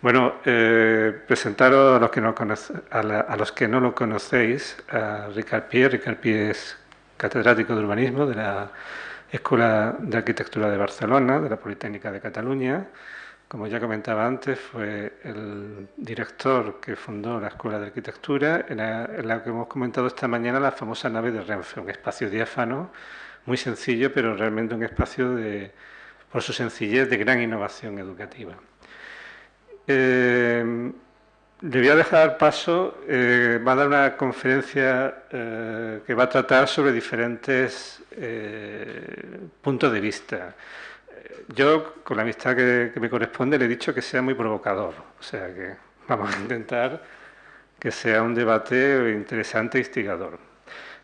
Bueno, presentaros a los que no a los que no lo conocéis, a Ricard Pi. Ricard Pi es catedrático de urbanismo de la Escuela de Arquitectura de Barcelona, de la Politécnica de Cataluña. Como ya comentaba antes, fue el director que fundó la Escuela de Arquitectura, en la que hemos comentado esta mañana la famosa nave de Renfe, un espacio diáfano, muy sencillo, pero realmente un espacio por su sencillez, de gran innovación educativa. Le voy a dejar paso, va a dar una conferencia que va a tratar sobre diferentes puntos de vista. Yo, con la amistad que me corresponde, le he dicho que sea muy provocador, o sea que vamos a intentar que sea un debate interesante e instigador.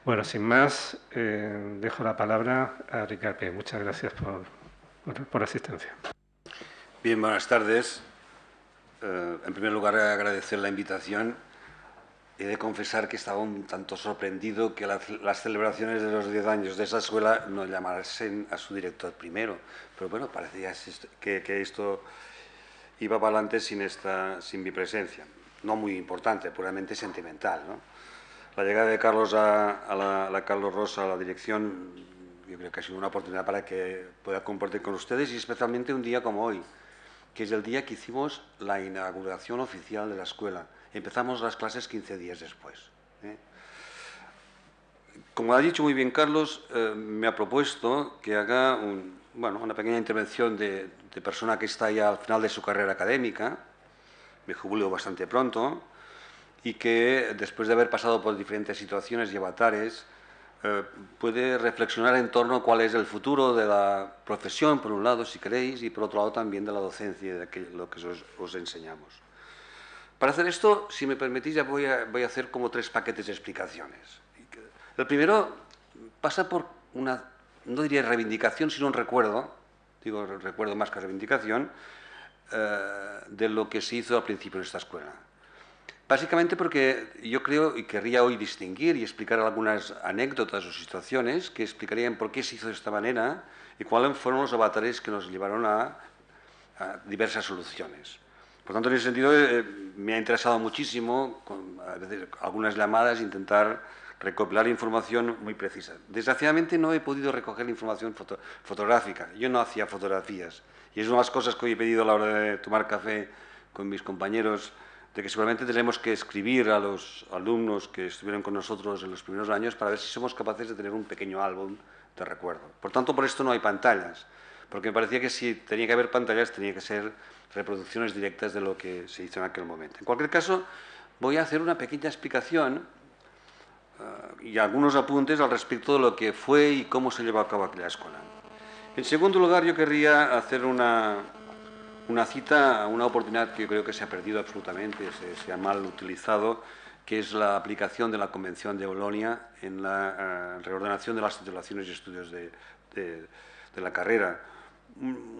Bueno, sin más, dejo la palabra a Ricard Pi. Muchas gracias por la asistencia. Bien, buenas tardes. En primer lugar, agradecer la invitación. He de confesar que estaba un tanto sorprendido que las celebraciones de los 10 años de esa escuela no llamasen a su director primero. Pero bueno, parecía que esto iba para adelante sin mi presencia. No muy importante, puramente sentimental, ¿no? La llegada de Carlos a la Carlos Rosa a la dirección, yo creo que ha sido una oportunidad para que pueda compartir con ustedes, y especialmente un día como hoy, que es el día que hicimos la inauguración oficial de la escuela. Empezamos las clases 15 días después. Como ha dicho muy bien Carlos, me ha propuesto que haga una pequeña intervención de persona que está ya al final de su carrera académica. Me jubilo bastante pronto y que, después de haber pasado por diferentes situaciones y avatares, puede reflexionar en torno a cuál es el futuro de la profesión, por un lado, si queréis, y por otro lado también de la docencia y de lo que os enseñamos. Para hacer esto, si me permitís, ya voy a hacer como 3 paquetes de explicaciones. El primero pasa por una, no diría reivindicación, sino un recuerdo, digo recuerdo más que reivindicación, de lo que se hizo al principio en esta escuela. Básicamente porque yo creo y querría hoy distinguir y explicar algunas anécdotas o situaciones que explicarían por qué se hizo de esta manera y cuáles fueron los avatares que nos llevaron a diversas soluciones. Por tanto, en ese sentido, me ha interesado muchísimo, a veces, algunas llamadas, intentar recopilar información muy precisa. Desgraciadamente no he podido recoger la información fotográfica. Yo no hacía fotografías. Y es una de las cosas que hoy he pedido a la hora de tomar café con mis compañeros, de que seguramente tenemos que escribir a los alumnos que estuvieron con nosotros en los primeros años para ver si somos capaces de tener un pequeño álbum de recuerdo. Por tanto, por esto no hay pantallas, porque me parecía que si tenía que haber pantallas, tenía que ser reproducciones directas de lo que se hizo en aquel momento. En cualquier caso, voy a hacer una pequeña explicación y algunos apuntes al respecto de lo que fue y cómo se llevó a cabo aquella escuela. En segundo lugar, yo querría hacer una cita a una oportunidad que yo creo que se ha perdido absolutamente, se ha mal utilizado, que es la aplicación de la Convención de Bolonia en la reordenación de las titulaciones y estudios de la carrera.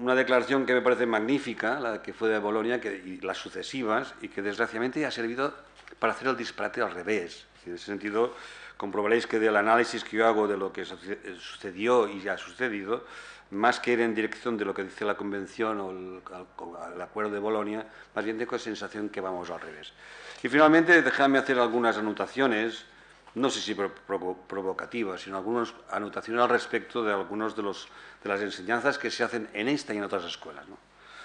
Una declaración que me parece magnífica, la que fue de Bolonia, y las sucesivas, y que desgraciadamente ha servido para hacer el disparate al revés. En ese sentido, comprobaréis que del análisis que yo hago de lo que sucedió y ya ha sucedido, más que ir en dirección de lo que dice la Convención o el Acuerdo de Bolonia, más bien tengo la sensación que vamos al revés. Y finalmente, dejadme hacer algunas anotaciones, no sé si provocativas, sino algunas anotaciones al respecto de algunas de las enseñanzas que se hacen en esta y en otras escuelas, ¿no?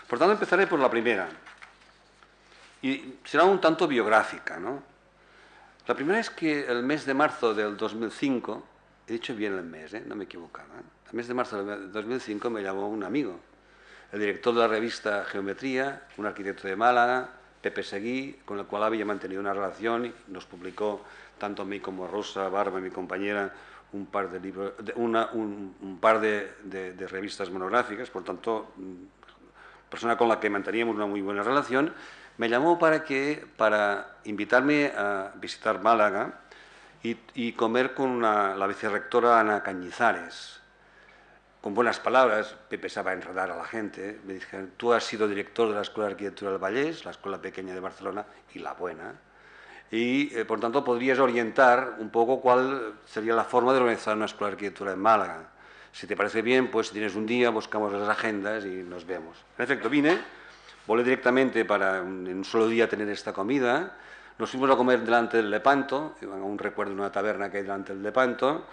Por tanto, empezaré por la primera. Y será un tanto biográfica, ¿no? La primera es que el mes de marzo del 2005, he dicho bien el mes, no me equivocaba, el mes de marzo del 2005 me llamó un amigo, el director de la revista Geometría, un arquitecto de Málaga, Pepe Seguí, con el cual había mantenido una relación y nos publicó, tanto a mí como a Rosa Barba, mi compañera, un par de libros, un par de revistas monográficas, por tanto, persona con la que manteníamos una muy buena relación. Me llamó para invitarme a visitar Málaga y comer con la vicerrectora Ana Cañizares. Con buenas palabras, Pepe sabe enredar a la gente. Me dijeron, tú has sido director de la Escuela de Arquitectura del Vallés, la escuela pequeña de Barcelona, y la buena. Y, por tanto, podrías orientar un poco cuál sería la forma de organizar una Escuela de Arquitectura en Málaga. Si te parece bien, pues si tienes un día, buscamos las agendas y nos vemos. En efecto, vine. volé directamente para en un solo día tener esta comida. Nos fuimos a comer delante del Lepanto, aún recuerdo una taberna que hay delante del Lepanto,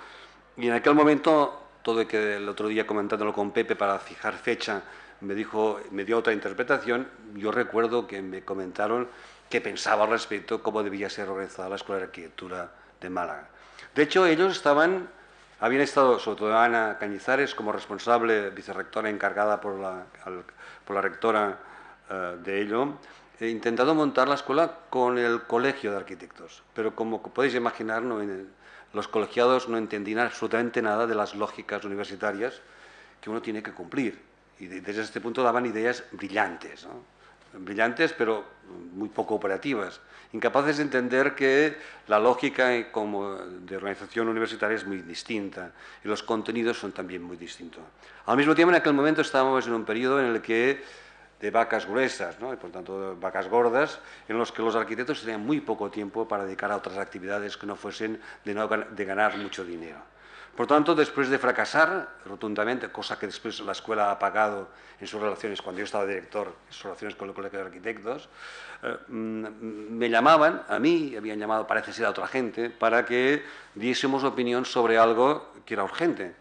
y en aquel momento, todo que el otro día comentándolo con Pepe para fijar fecha, me dio otra interpretación. Yo recuerdo que me comentaron que pensaba al respecto cómo debía ser organizada la Escuela de Arquitectura de Málaga. De hecho, ellos habían estado, sobre todo Ana Cañizares, como responsable, vicerrectora encargada por la rectora de ello, intentado montar la escuela con el Colegio de Arquitectos. Pero como podéis imaginar, los colegiados no entendían absolutamente nada de las lógicas universitarias que uno tiene que cumplir. Y desde este punto daban ideas brillantes, ¿no? Brillantes, pero muy poco operativas, incapaces de entender que la lógica de organización universitaria es muy distinta y los contenidos son también muy distintos. Al mismo tiempo, en aquel momento estábamos en un periodo en el que de vacas gruesas, ¿no? Y por tanto vacas gordas, en los que los arquitectos tenían muy poco tiempo para dedicar a otras actividades que no fuesen de ganar mucho dinero. Por tanto, después de fracasar rotundamente, cosa que después la escuela ha pagado en sus relaciones, cuando yo estaba director, en sus relaciones con el Colegio de Arquitectos, me llamaban, a mí, habían llamado, parece ser a otra gente, para que diésemos opinión sobre algo que era urgente.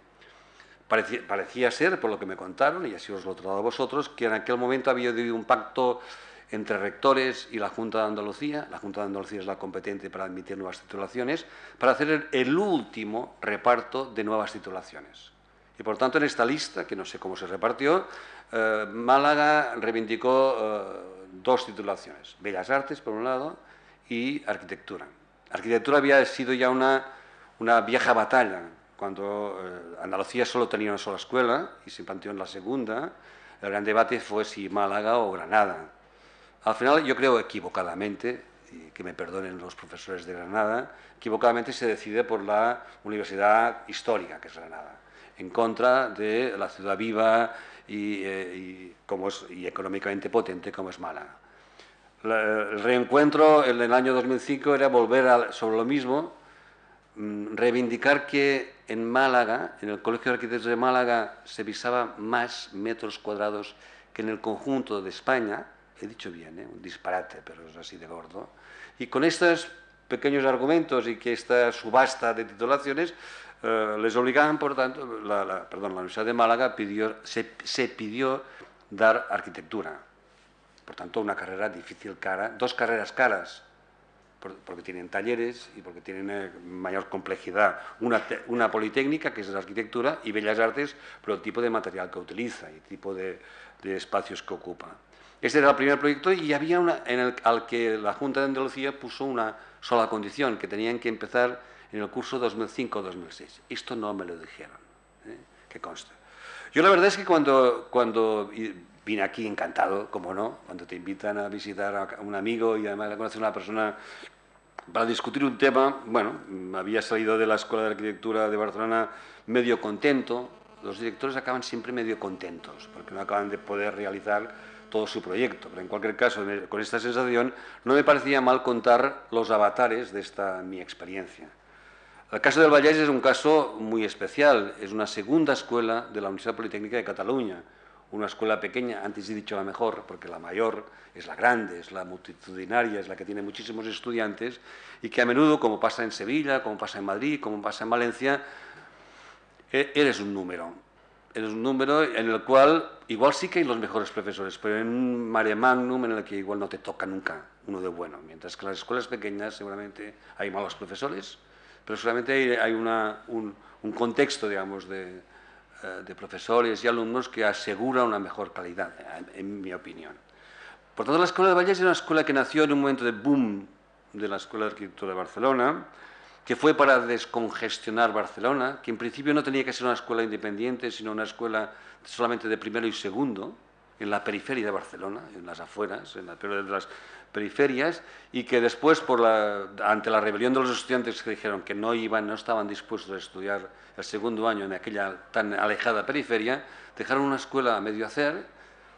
Parecía ser, por lo que me contaron, y así os lo traslado a vosotros, que en aquel momento había habido un pacto entre rectores y la Junta de Andalucía. La Junta de Andalucía es la competente para admitir nuevas titulaciones, para hacer el último reparto de nuevas titulaciones. Y por tanto, en esta lista, que no sé cómo se repartió, Málaga reivindicó 2 titulaciones: Bellas Artes, por un lado, y Arquitectura. Arquitectura había sido ya una vieja batalla. Cuando Andalucía solo tenía una sola escuela y se planteó en la segunda, el gran debate fue si Málaga o Granada. Al final, yo creo equivocadamente, y que me perdonen los profesores de Granada, equivocadamente se decide por la Universidad Histórica, que es Granada, en contra de la ciudad viva y económicamente potente como es Málaga. El reencuentro en el año 2005 era volver sobre lo mismo, reivindicar que en Málaga, en el Colegio de Arquitectos de Málaga, se pisaba más metros cuadrados que en el conjunto de España. He dicho bien, un disparate, pero es así de gordo. Y con estos pequeños argumentos y que esta subasta de titulaciones les obligaban, por tanto, la Universidad de Málaga se pidió dar arquitectura. Por tanto, una carrera difícil, cara, 2 carreras caras, porque tienen talleres y porque tienen mayor complejidad. Una politécnica, que es la arquitectura, y Bellas Artes, por el tipo de material que utiliza y tipo de espacios que ocupa. Este era el primer proyecto y había al que la Junta de Andalucía puso una sola condición, que tenían que empezar en el curso 2005-2006. Esto no me lo dijeron, que consta. Yo la verdad es que cuando vine aquí encantado, como no, cuando te invitan a visitar a un amigo y además a conocer a una persona para discutir un tema, bueno, había salido de la Escuela de Arquitectura de Barcelona medio contento. Los directores acaban siempre medio contentos, porque no acaban de poder realizar todo su proyecto. Pero en cualquier caso, con esta sensación, no me parecía mal contar los avatares de esta mi experiencia. El caso del Vallès es un caso muy especial. Es una segunda escuela de la Universidad Politécnica de Cataluña. Una escuela pequeña, antes he dicho la mejor, porque la mayor es la grande, es la multitudinaria, es la que tiene muchísimos estudiantes y que a menudo, como pasa en Sevilla, como pasa en Madrid, como pasa en Valencia, eres un número. Eres un número en el cual igual sí que hay los mejores profesores, pero en un mare magnum en el que igual no te toca nunca uno de bueno. Mientras que en las escuelas pequeñas seguramente hay malos profesores, pero solamente hay un contexto, digamos, de profesores y alumnos que asegura una mejor calidad, en mi opinión. Por tanto, la Escuela de Vallès era una escuela que nació en un momento de boom de la Escuela de Arquitectura de Barcelona, que fue para descongestionar Barcelona, que en principio no tenía que ser una escuela independiente, sino una escuela solamente de primero y segundo, en la periferia de Barcelona, en las afueras, en la peor de las periferias, y que después, ante la rebelión de los estudiantes que dijeron que no estaban dispuestos a estudiar el segundo año en aquella tan alejada periferia, dejaron una escuela a medio hacer,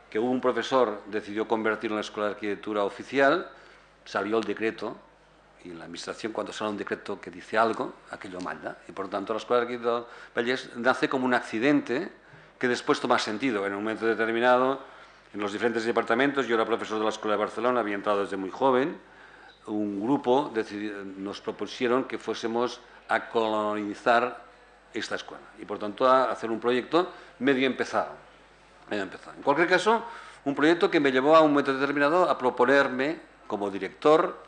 que un profesor decidió convertir en una escuela de arquitectura oficial, salió el decreto, y en la administración, cuando sale un decreto que dice algo, aquello manda. Y por tanto, la Escuela de Arquitectura de Vallès nace como un accidente que después toma sentido. En un momento determinado, en los diferentes departamentos. Yo era profesor de la Escuela de Barcelona, había entrado desde muy joven. Un grupo nos propusieron que fuésemos a colonizar esta escuela y, por tanto, a hacer un proyecto medio empezado. En cualquier caso, un proyecto que me llevó a un momento determinado a proponerme, como director,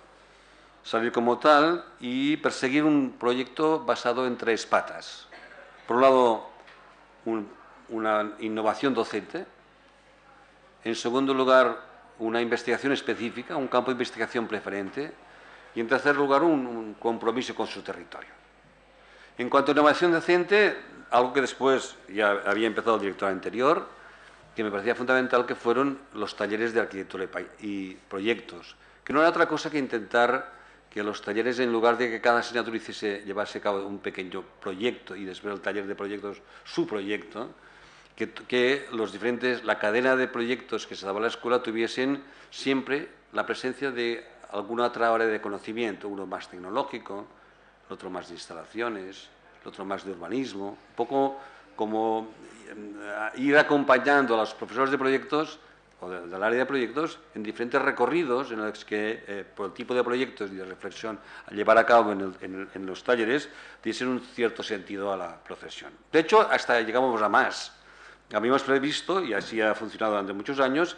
salir como tal y perseguir un proyecto basado en 3 patas. Por un lado, una innovación docente. En segundo lugar, una investigación específica, un campo de investigación preferente. Y en tercer lugar, un compromiso con su territorio. En cuanto a innovación docente, algo que después ya había empezado el director anterior, que me parecía fundamental, que fueron los talleres de arquitectura y proyectos, que no era otra cosa que intentar que los talleres, en lugar de que cada asignatura llevase a cabo un pequeño proyecto y después el taller de proyectos su proyecto, que la cadena de proyectos que se daba en la escuela tuviesen siempre la presencia de alguna otra área de conocimiento, uno más tecnológico, el otro más de instalaciones, el otro más de urbanismo, un poco como ir acompañando a los profesores de proyectos o del área de proyectos en diferentes recorridos en los que, por el tipo de proyectos y de reflexión a llevar a cabo en los talleres, diesen un cierto sentido a la profesión. De hecho, hasta llegamos a más. Habíamos previsto, y así ha funcionado durante muchos años,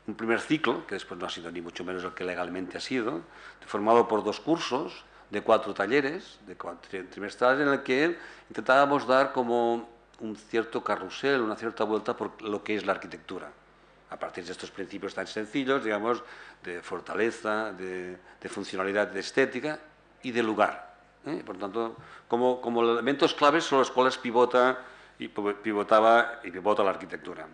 un primer ciclo, que después no ha sido ni mucho menos el que legalmente ha sido, formado por 2 cursos de 4 talleres, de 4 trimestrales, en el que intentábamos dar como un cierto carrusel, una cierta vuelta por lo que es la arquitectura, a partir de estos principios tan sencillos, digamos, de fortaleza, de funcionalidad, de estética y de lugar. Por tanto, como elementos claves sobre los cuales pivota la arquitectura.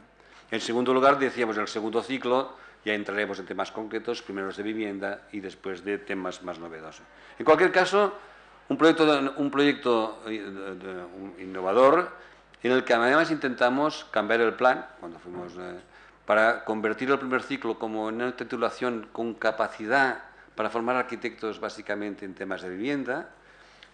En segundo lugar, decíamos, en el segundo ciclo ya entraremos en temas concretos, primero de vivienda y después de temas más novedosos. En cualquier caso, un proyecto innovador en el que además intentamos cambiar el plan cuando fuimos para convertir el primer ciclo como en una titulación con capacidad para formar arquitectos básicamente en temas de vivienda,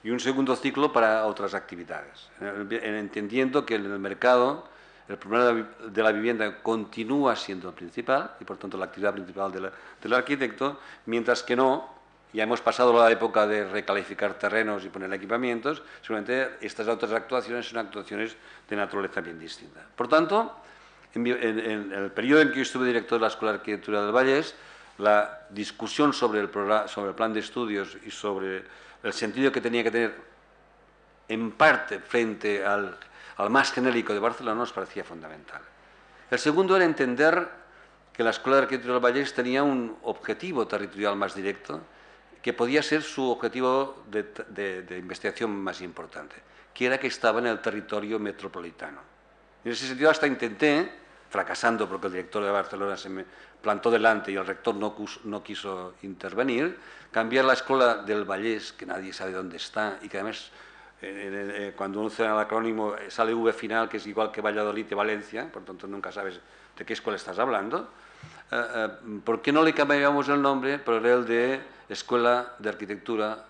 y un segundo ciclo para otras actividades, entendiendo que en el mercado el problema de la vivienda continúa siendo el principal y, por tanto, la actividad principal del arquitecto, mientras que no, ya hemos pasado la época de recalificar terrenos y poner equipamientos, seguramente estas otras actuaciones son actuaciones de naturaleza bien distinta. Por tanto, en el periodo en que yo estuve director de la Escuela de Arquitectura del Vallès, la discusión sobre el plan de estudios y sobre el sentido que tenía que tener en parte frente al más genérico de Barcelona nos parecía fundamental. El segundo era entender que la Escuela de Arquitectura del Vallès tenía un objetivo territorial más directo, que podía ser su objetivo de investigación más importante, que era que estaba en el territorio metropolitano. En ese sentido hasta intenté, fracasando porque el director de Barcelona se me plantó delante y el rector no quiso intervenir, cambiar la Escuela del Vallès, que nadie sabe dónde está y que además cuando uno usa el acrónimo sale V final, que es igual que Valladolid y Valencia, por tanto nunca sabes de qué escuela estás hablando. ¿Por qué no le cambiamos el nombre por el de Escuela de Arquitectura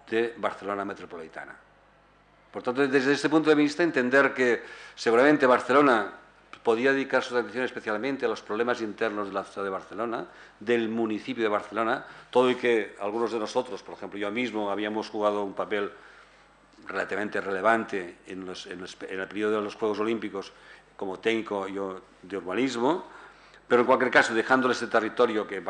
de Barcelona Metropolitana? Por tanto, desde este punto de vista, entender que seguramente Barcelona podía dedicar su atención especialmente a los problemas internos de la ciudad de Barcelona, del municipio de Barcelona, todo y que algunos de nosotros, por ejemplo yo mismo, habíamos jugado un papel relativamente relevante en el periodo de los Juegos Olímpicos como técnico yo de urbanismo, pero en cualquier caso dejándoles este territorio que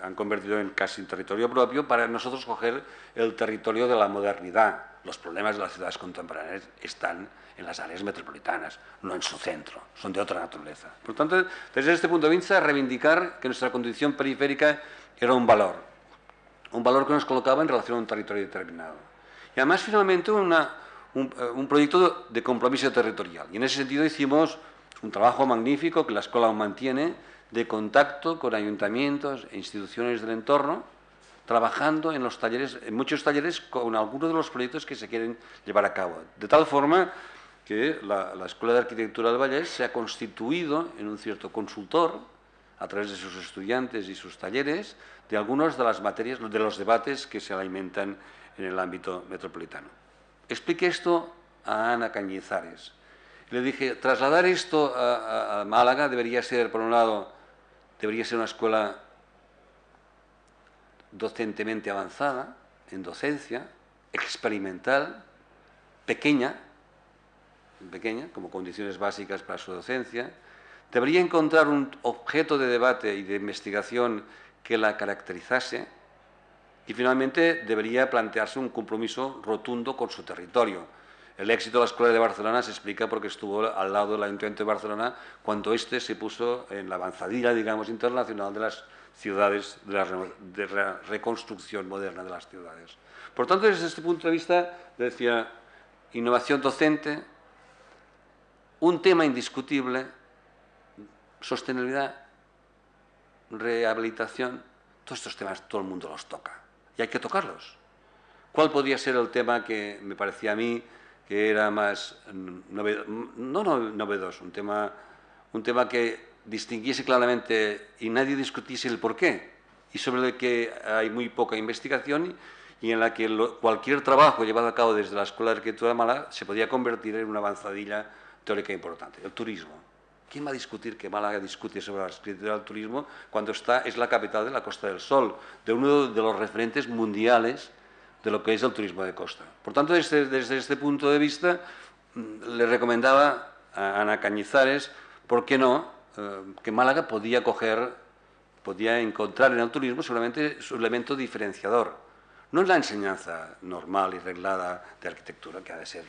han convertido en casi un territorio propio, para nosotros coger el territorio de la modernidad. Los problemas de las ciudades contemporáneas están en las áreas metropolitanas, no en su centro, son de otra naturaleza. Por tanto, desde este punto de vista, reivindicar que nuestra condición periférica era un valor que nos colocaba en relación a un territorio determinado. Y además, finalmente, un proyecto de compromiso territorial. Y en ese sentido hicimos un trabajo magnífico que la escuela aún mantiene, de contacto con ayuntamientos e instituciones del entorno, trabajando en muchos talleres con algunos de los proyectos que se quieren llevar a cabo. De tal forma que la Escuela de Arquitectura del Vallès se ha constituido en un cierto consultor, a través de sus estudiantes y sus talleres, de algunas de las materias, de los debates que se alimentan en el ámbito metropolitano. Expliqué esto a Ana Cañizares. Le dije, trasladar esto a Málaga debería ser, por un lado, debería ser una escuela docentemente avanzada, en docencia, experimental, pequeña, como condiciones básicas para su docencia. Debería encontrar un objeto de debate y de investigación que la caracterizase y finalmente debería plantearse un compromiso rotundo con su territorio. El éxito de la Escuela de Barcelona se explica porque estuvo al lado del Ayuntamiento de Barcelona cuando éste se puso en la avanzadilla, digamos, internacional de las ciudades, de la reconstrucción moderna de las ciudades. Por tanto, desde este punto de vista, decía, innovación docente, un tema indiscutible, sostenibilidad, rehabilitación, todos estos temas todo el mundo los toca y hay que tocarlos. ¿Cuál podría ser el tema que me parecía a mí que era más novedoso, un tema que distinguiese claramente y nadie discutiese el porqué y sobre el que hay muy poca investigación y en la que cualquier trabajo llevado a cabo desde la Escuela de Arquitectura de Málaga se podía convertir en una avanzadilla teórica importante? El turismo. ¿Quién va a discutir que Málaga discute sobre la arquitectura del turismo cuando es la capital de la Costa del Sol, de uno de los referentes mundiales de lo que es el turismo de costa? Por tanto, desde este punto de vista, le recomendaba a Ana Cañizares, ¿por qué no?, que Málaga podía encontrar en el turismo seguramente su elemento diferenciador. No en la enseñanza normal y reglada de arquitectura, que ha de ser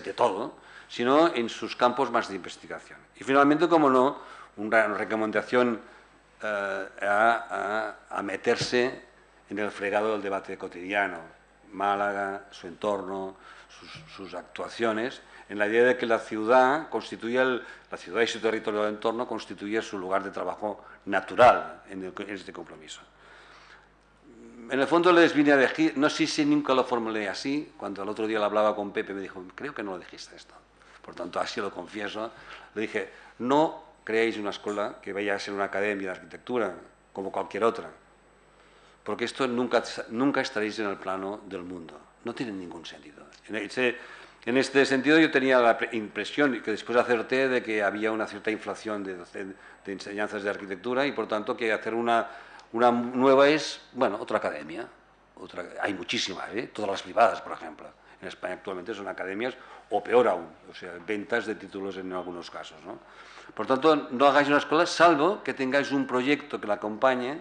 de todo, sino en sus campos más de investigación. Y finalmente, como no, una recomendación a meterse en el fregado del debate cotidiano. Málaga, su entorno, sus actuaciones, en la idea de que la ciudad y su territorio de entorno constituye su lugar de trabajo natural en este compromiso. En el fondo les vine a decir, no sé si nunca lo formulé así, cuando el otro día lo hablaba con Pepe me dijo, creo que no lo dijiste esto. Por tanto, así lo confieso. Le dije, no creéis una escuela que vaya a ser una academia de arquitectura, como cualquier otra, porque esto nunca estaréis en el plano del mundo. No tiene ningún sentido. En este sentido yo tenía la impresión, que después acerté, de que había una cierta inflación de enseñanzas de arquitectura y por tanto que hacer una nueva es, bueno, otra academia. Hay muchísimas, todas las privadas, por ejemplo. En España actualmente son academias, o peor aún, o sea, ventas de títulos en algunos casos, ¿no? Por tanto, no hagáis una escuela, salvo que tengáis un proyecto que la acompañe,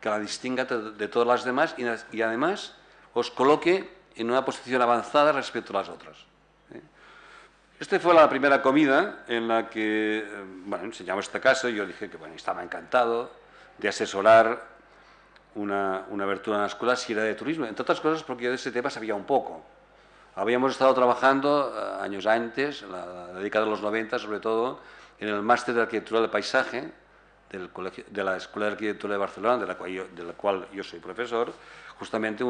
que la distinga de todas las demás y además os coloque en una posición avanzada respecto a las otras. Esta fue la primera comida en la que, bueno, enseñamos este caso y yo dije que, bueno, estaba encantado de asesorar una abertura en la escuela si era de turismo, entre otras cosas porque yo de ese tema sabía un poco. Habíamos estado trabajando años antes, en la década de los 90 sobre todo, en el máster de arquitectura del paisaje de la Escuela de Arquitectura de Barcelona, de la cual yo soy profesor, justamente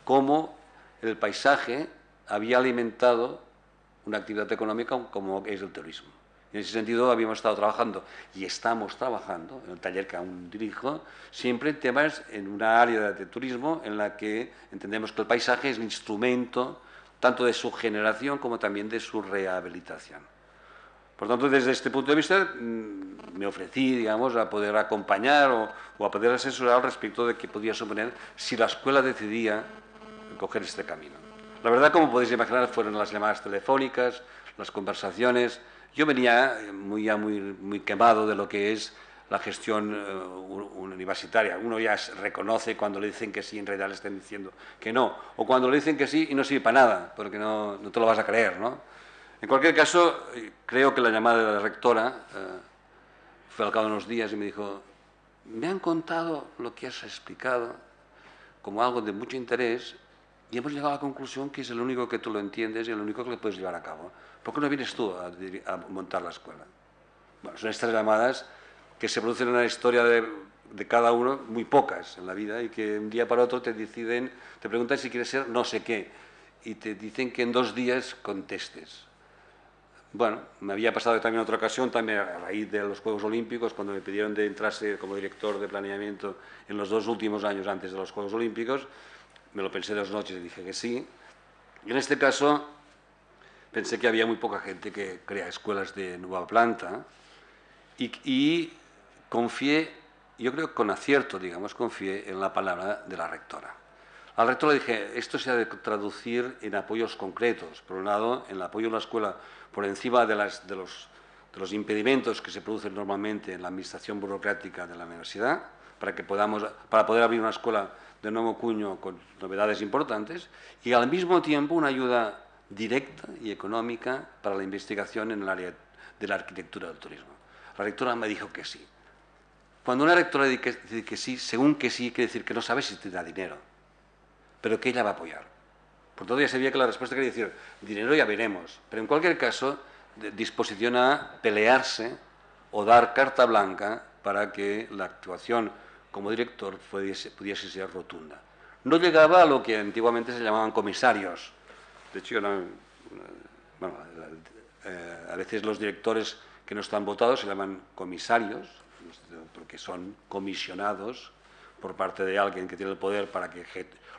cómo el paisaje había alimentado una actividad económica como es el turismo. En ese sentido habíamos estado trabajando y estamos trabajando en el taller que aún dirijo, siempre en temas en una área de turismo en la que entendemos que el paisaje es un instrumento tanto de su generación como también de su rehabilitación. Por tanto, desde este punto de vista me ofrecí, digamos, a poder acompañar o a poder asesorar al respecto de qué podía suponer si la escuela decidía coger este camino. La verdad, como podéis imaginar, fueron las llamadas telefónicas, las conversaciones. Yo venía muy quemado de lo que es la gestión universitaria. Uno ya reconoce cuando le dicen que sí, en realidad le están diciendo que no. O cuando le dicen que sí y no sirve para nada, porque no te lo vas a creer, ¿no? En cualquier caso, creo que la llamada de la rectora fue al cabo de unos días y me dijo, me han contado lo que has explicado como algo de mucho interés y hemos llegado a la conclusión que es el único que tú lo entiendes y el único que lo puedes llevar a cabo. ¿Por qué no vienes tú a montar la escuela? Bueno, son estas llamadas que se producen en la historia de cada uno, muy pocas en la vida, y que un día para otro te preguntan si quieres ser no sé qué, y te dicen que en 2 días contestes. Bueno, me había pasado también otra ocasión, también a raíz de los Juegos Olímpicos, cuando me pidieron de entrarse como director de planeamiento en los 2 últimos años antes de los Juegos Olímpicos. Me lo pensé 2 noches y dije que sí. Y en este caso pensé que había muy poca gente que crea escuelas de nueva planta y confié, yo creo que con acierto, digamos, confié en la palabra de la rectora. Al rector le dije, esto se ha de traducir en apoyos concretos. Por un lado, en el apoyo a la escuela por encima de los impedimentos que se producen normalmente en la administración burocrática de la universidad, para poder abrir una escuela de nuevo cuño con novedades importantes, y al mismo tiempo una ayuda directa y económica para la investigación en el área de la arquitectura del turismo. La rectora me dijo que sí. Cuando una rectora dice que sí, según que sí, quiere decir que no sabe si tendrá dinero, pero que ella va a apoyar. Por tanto, ya sabía que la respuesta quería decir, dinero ya veremos, pero en cualquier caso, disposición a pelearse o dar carta blanca para que la actuación como director pudiese ser rotunda. No llegaba a lo que antiguamente se llamaban comisarios. De hecho, a veces los directores que no están votados se llaman comisarios, porque son comisionados por parte de alguien que tiene el poder para que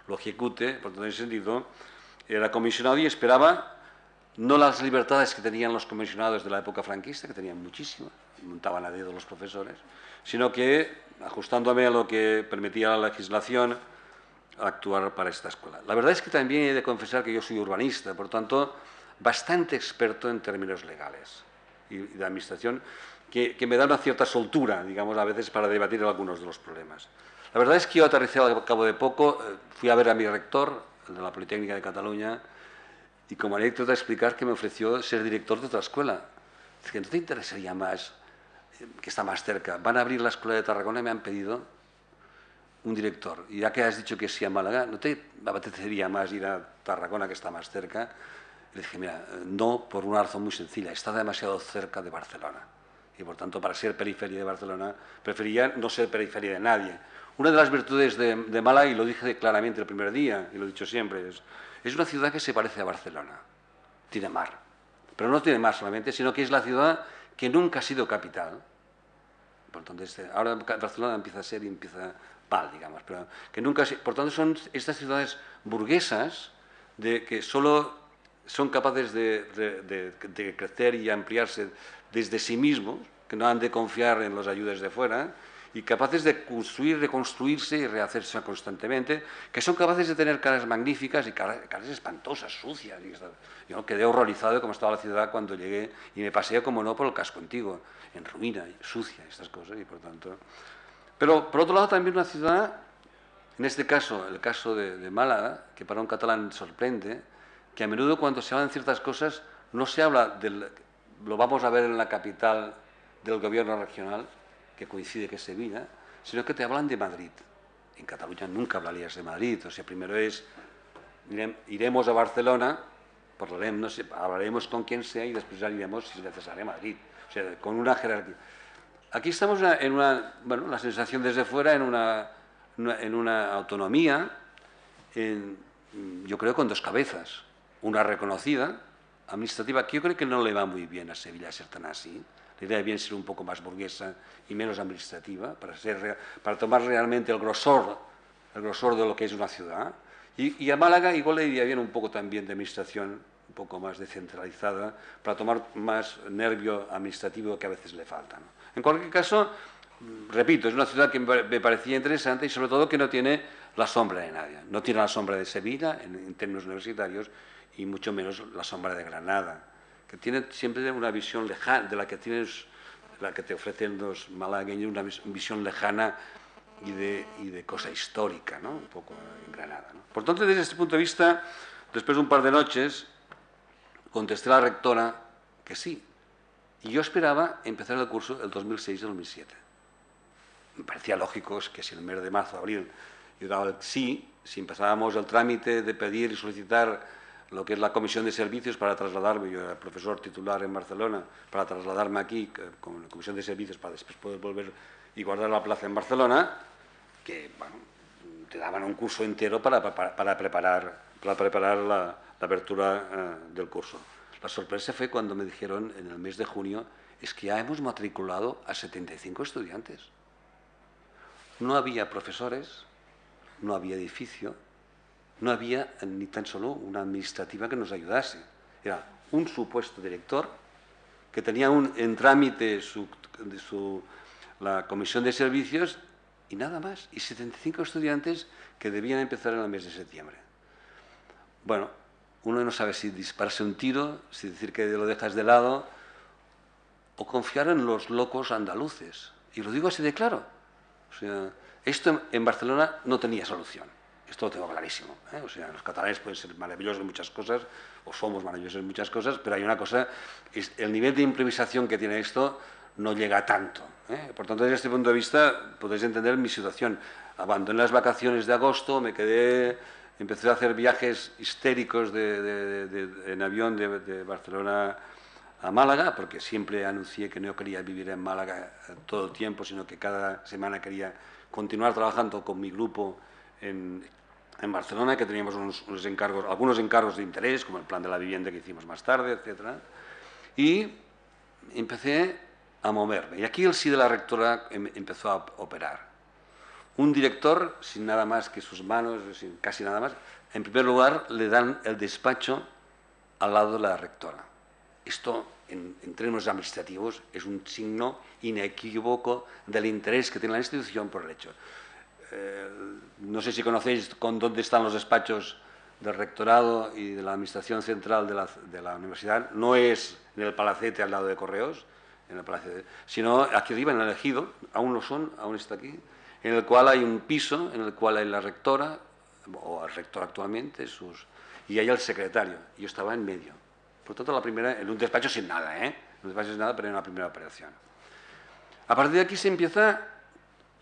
lo ejecute. Por todo ese sentido, era comisionado y esperaba no las libertades que tenían los comisionados de la época franquista, que tenían muchísimas, montaban a dedo los profesores, sino que, ajustándome a lo que permitía la legislación, actuar para esta escuela. La verdad es que también he de confesar que yo soy urbanista, por tanto, bastante experto en términos legales y de administración, que me da una cierta soltura, digamos, a veces para debatir algunos de los problemas. La verdad es que yo aterricé al cabo de poco, fui a ver a mi rector, el de la Politécnica de Cataluña, y como anécdota explicar que me ofreció ser director de otra escuela. Es que no te interesaría más, que está más cerca. Van a abrir la escuela de Tarragona y me han pedido un director. Y ya que has dicho que sí a Málaga, ¿no te apetecería más ir a Tarragona, que está más cerca? Y le dije, mira, no, por una razón muy sencilla, está demasiado cerca de Barcelona. Y por tanto, para ser periferia de Barcelona, preferiría no ser periferia de nadie. Una de las virtudes de Málaga, y lo dije claramente el primer día, y lo he dicho siempre, es una ciudad que se parece a Barcelona. Tiene mar. Pero no tiene mar solamente, sino que es la ciudad que nunca ha sido capital. Por tanto, ahora Barcelona empieza a ser y empieza mal, digamos, pero que nunca. Por tanto, son estas ciudades burguesas que solo son capaces de crecer y ampliarse desde sí mismos, que no han de confiar en las ayudas de fuera, y capaces de construir, reconstruirse y rehacerse constantemente, que son capaces de tener caras magníficas y caras espantosas, sucias. Yo quedé horrorizado de cómo estaba la ciudad cuando llegué y me paseé, como no, por el casco antiguo, en ruina, sucia, estas cosas, y por tanto. Pero, por otro lado, también una ciudad, en este caso, el caso de Málaga, que para un catalán sorprende, que a menudo cuando se hablan de ciertas cosas no se habla lo vamos a ver en la capital del gobierno regional, que coincide que es Sevilla, sino que te hablan de Madrid. En Cataluña nunca hablarías de Madrid, o sea, primero iremos a Barcelona, hablaremos con quien sea y después iremos, si es necesario, a Madrid. O sea, con una jerarquía. Aquí estamos en la sensación desde fuera, en una autonomía, yo creo con dos cabezas. Una reconocida, administrativa, que yo creo que no le va muy bien a Sevilla ser tan así. La idea bien ser un poco más burguesa y menos administrativa, para tomar realmente el grosor de lo que es una ciudad. Y a Málaga igual le iría bien un poco también de administración, un poco más descentralizada, para tomar más nervio administrativo que a veces le falta, ¿no? En cualquier caso, repito, es una ciudad que me parecía interesante y sobre todo que no tiene la sombra de nadie. No tiene la sombra de Sevilla en términos universitarios y mucho menos la sombra de Granada, que tiene siempre una visión lejana, de la que te ofrecen los malagueños, una visión lejana y de cosa histórica, ¿no? Un poco en Granada, ¿no? Por tanto, desde este punto de vista, después de un par de noches, contesté a la rectora que sí. Y yo esperaba empezar el curso el 2006-2007. Me parecía lógico que si en el mes de marzo, abril, yo daba el sí, si empezábamos el trámite de pedir y solicitar lo que es la comisión de servicios para trasladarme, yo era profesor titular en Barcelona, para trasladarme aquí con la comisión de servicios para después poder volver y guardar la plaza en Barcelona, que bueno, te daban un curso entero para preparar la apertura del curso. La sorpresa fue cuando me dijeron en el mes de junio, es que ya hemos matriculado a 75 estudiantes. No había profesores, no había edificio, no había ni tan solo una administrativa que nos ayudase. Era un supuesto director que tenía en trámite la comisión de servicios y nada más, y 75 estudiantes que debían empezar en el mes de septiembre. Bueno, uno no sabe si dispararse un tiro, si decir que lo dejas de lado, o confiar en los locos andaluces. Y lo digo así de claro. O sea, esto en Barcelona no tenía solución. Esto lo tengo clarísimo, ¿eh? O sea, los catalanes pueden ser maravillosos en muchas cosas, o somos maravillosos en muchas cosas, pero hay una cosa, es el nivel de improvisación que tiene esto no llega tanto, ¿eh? Por tanto, desde este punto de vista, podéis entender mi situación. Abandoné las vacaciones de agosto, empecé a hacer viajes histéricos en avión de Barcelona a Málaga, porque siempre anuncié que no quería vivir en Málaga todo el tiempo, sino que cada semana quería continuar trabajando con mi grupo en Barcelona, que teníamos algunos encargos de interés, como el plan de la vivienda que hicimos más tarde, etc. Y empecé a moverme. Y aquí el sí de la rectora empezó a operar. Un director, sin nada más que sus manos, sin casi nada más, en primer lugar le dan el despacho al lado de la rectora. Esto, en términos administrativos, es un signo inequívoco del interés que tiene la institución por el hecho. No sé si conocéis dónde están los despachos del rectorado y de la administración central de la universidad. No es en el Palacete al lado de Correos, sino aquí arriba en el Ejido, aún lo son, aún está aquí, en el cual hay un piso, en el cual hay la rectora, o el rector actualmente, y hay el secretario. Yo estaba en medio. Por tanto, en un despacho sin nada, ¿eh? Un despacho sin nada, pero en una primera operación. A partir de aquí se empieza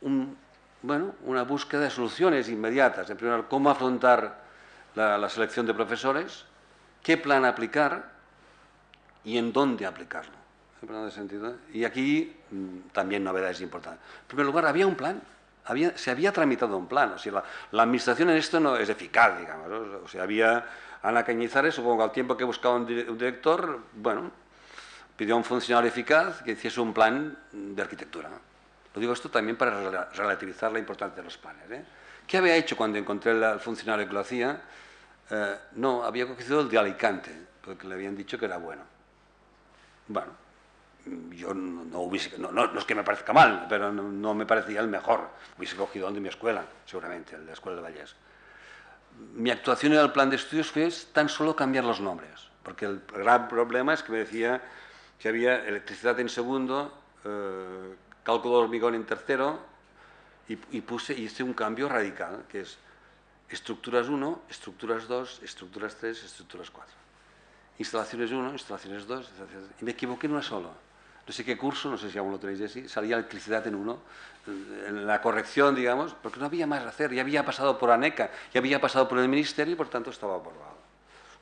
una búsqueda de soluciones inmediatas. En primer lugar, cómo afrontar la selección de profesores, qué plan aplicar y en dónde aplicarlo. Y aquí también novedades importantes. En primer lugar, había un plan. Se había tramitado un plan. O sea, la administración en esto no es eficaz, digamos, ¿no? O sea, había Ana Cañizares, supongo que al tiempo que buscaba un director, bueno, pidió a un funcionario eficaz que hiciese un plan de arquitectura. Lo digo esto también para relativizar la importancia de los planes, ¿eh? ¿Qué había hecho cuando encontré al funcionario que lo hacía? No, había cogido el de Alicante, porque le habían dicho que era bueno. Bueno, yo no es que me parezca mal, pero no me parecía el mejor. Hubiese cogido el de mi escuela, seguramente, el de la Escuela de Vallés. Mi actuación en el plan de estudios fue tan solo cambiar los nombres, porque el gran problema es que me decía que había electricidad en segundo, cálculo de hormigón en tercero, y hice un cambio radical, que es estructuras 1, estructuras 2, estructuras 3, estructuras 4. Instalaciones 1, instalaciones 2, y me equivoqué en una sola. No sé qué curso, no sé si aún lo tenéis así, salía electricidad en uno, en la corrección, digamos, porque no había más que hacer, ya había pasado por ANECA, ya había pasado por el Ministerio y por tanto estaba aprobado.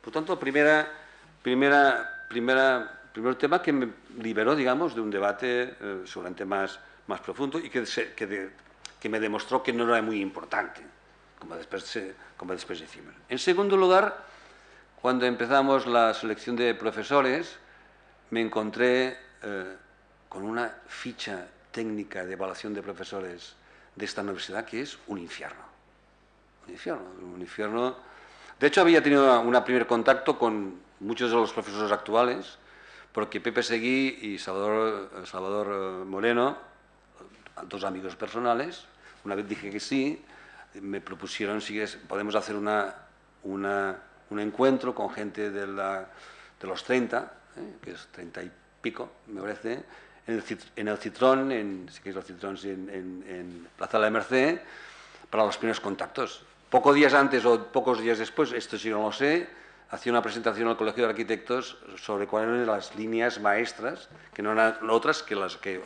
Por tanto, primer tema que me liberó, digamos, de un debate seguramente más profundo y que me demostró que no era muy importante, como después hicimos. En segundo lugar, cuando empezamos la selección de profesores, me encontré con una ficha técnica de evaluación de profesores de esta universidad que es un infierno. Un infierno. De hecho, había tenido un primer contacto con muchos de los profesores actuales, porque Pepe Seguí y Salvador Moreno, dos amigos personales, una vez dije que sí, me propusieron si podemos hacer un encuentro con gente de los 30, que es 30 y pico, me parece, en el Citrón, si queréis los Citrons, en Plaza de la Merced, para los primeros contactos. Pocos días antes o pocos días después, esto sí no lo sé, hacía una presentación al Colegio de Arquitectos sobre cuáles eran las líneas maestras, que no eran otras que las que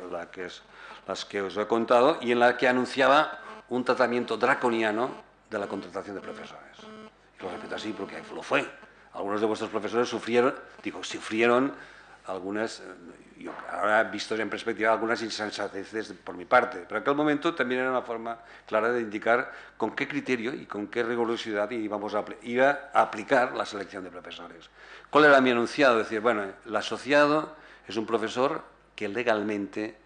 os he contado, y en la que anunciaba un tratamiento draconiano de la contratación de profesores. Y lo repito así porque lo fue. Algunos de vuestros profesores sufrieron algunas, yo ahora visto en perspectiva, algunas insensateces por mi parte, pero en aquel momento también era una forma clara de indicar con qué criterio y con qué rigurosidad iba a aplicar la selección de profesores. ¿Cuál era mi enunciado? Decir, bueno, el asociado es un profesor que legalmente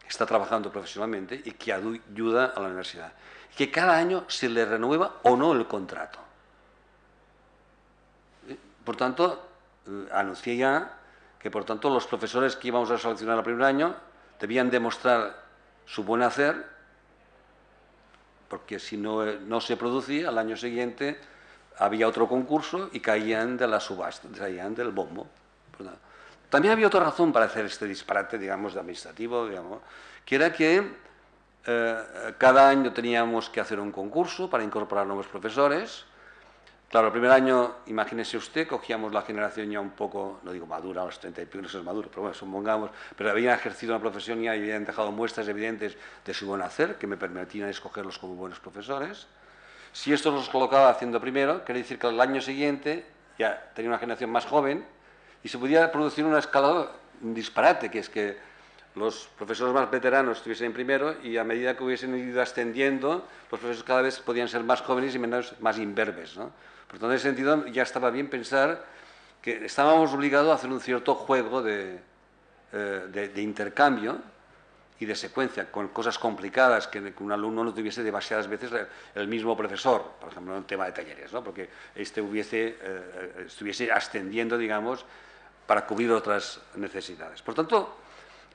está trabajando profesionalmente y que ayuda a la universidad, que cada año se le renueva o no el contrato. Por tanto, anuncié ya que, por tanto, los profesores que íbamos a seleccionar el primer año debían demostrar su buen hacer, porque si no se producía, al año siguiente había otro concurso y caían de la subasta, caían del bombo. También había otra razón para hacer este disparate, digamos, de administrativo, digamos, que era que cada año teníamos que hacer un concurso para incorporar nuevos profesores. Claro, el primer año, imagínese usted, cogíamos la generación ya un poco, no digo madura, a los 30 y pico no es maduro, pero bueno, supongamos, pero habían ejercido una profesión ya y habían dejado muestras evidentes de su buen hacer, que me permitían escogerlos como buenos profesores. Si esto los colocaba haciendo primero, quiere decir que el año siguiente ya tenía una generación más joven y se podía producir una escala, un disparate, que es que los profesores más veteranos estuviesen en primero y a medida que hubiesen ido ascendiendo, los profesores cada vez podían ser más jóvenes y más imberbes, ¿no? Por tanto, en ese sentido, ya estaba bien pensar que estábamos obligados a hacer un cierto juego de intercambio y de secuencia, con cosas complicadas, que un alumno no tuviese demasiadas veces el mismo profesor, por ejemplo, en el tema de talleres, ¿no? Porque estuviese ascendiendo, digamos, para cubrir otras necesidades. Por tanto,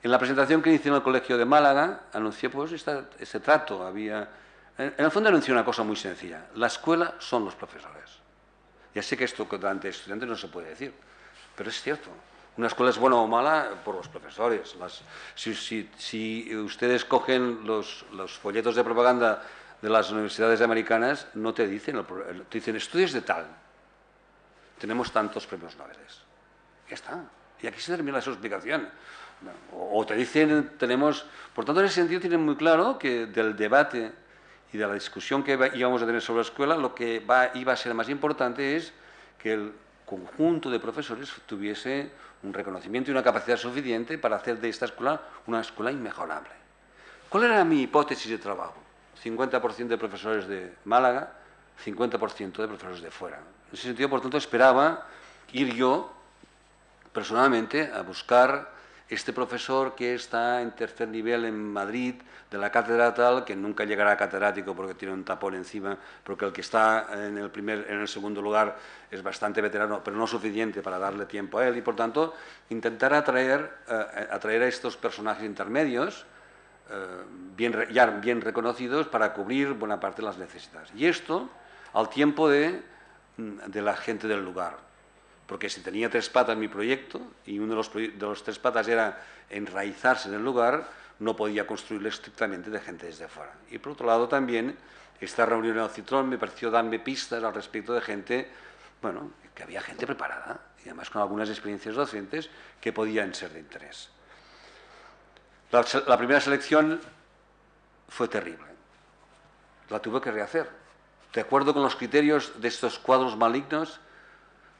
en la presentación que hice en el Colegio de Málaga, anuncié pues ese trato. En el fondo anuncié una cosa muy sencilla: la escuela son los profesores. Ya sé que esto ante estudiantes no se puede decir, pero es cierto. Una escuela es buena o mala por los profesores. Si ustedes cogen los folletos de propaganda de las universidades americanas, no te dicen, te dicen estudios de tal, tenemos tantos premios Nobel. Ya está. Y aquí se termina su explicación. O te dicen, tenemos... Por tanto, en ese sentido tienen muy claro que del debate y de la discusión que íbamos a tener sobre la escuela, lo que iba a ser más importante es que el conjunto de profesores tuviese un reconocimiento y una capacidad suficiente para hacer de esta escuela una escuela inmejorable. ¿Cuál era mi hipótesis de trabajo? 50% de profesores de Málaga, 50% de profesores de fuera. En ese sentido, por tanto, esperaba ir yo personalmente a buscar este profesor que está en tercer nivel en Madrid, de la cátedra tal, que nunca llegará a catedrático porque tiene un tapón encima, porque el que está en el segundo lugar es bastante veterano, pero no suficiente para darle tiempo a él, y por tanto intentar atraer a estos personajes intermedios, ya bien reconocidos, para cubrir buena parte de las necesidades. Y esto al tiempo de la gente del lugar. Porque si tenía tres patas mi proyecto, y uno de los tres patas era enraizarse en el lugar, no podía construirlo estrictamente de gente desde fuera. Y por otro lado también, esta reunión en el Citrón me pareció darme pistas al respecto de gente, bueno, que había gente preparada, y además con algunas experiencias docentes que podían ser de interés. La primera selección fue terrible. La tuve que rehacer. De acuerdo con los criterios de estos cuadros malignos,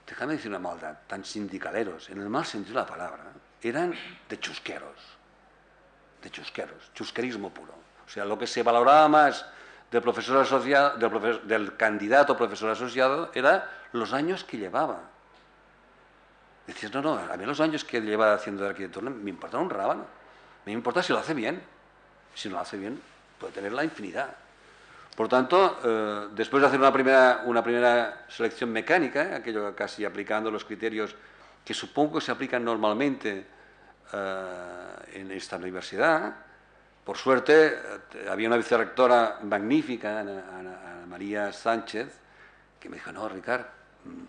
déjame decir una maldad, tan sindicaleros, en el mal sentido de la palabra, eran de chusqueros, chusquerismo puro. O sea, lo que se valoraba más del profesor asociado, del candidato profesor asociado, era los años que llevaba. Decías, no, a mí los años que lleva haciendo de arquitectura me importa un rábano. A mí me importa si lo hace bien. Si no lo hace bien, puede tener la infinidad. Por tanto, después de hacer una primera selección mecánica, aquello casi aplicando los criterios que supongo que se aplican normalmente en esta universidad, por suerte había una vicerrectora magnífica, Ana María Sánchez, que me dijo, no, Ricard,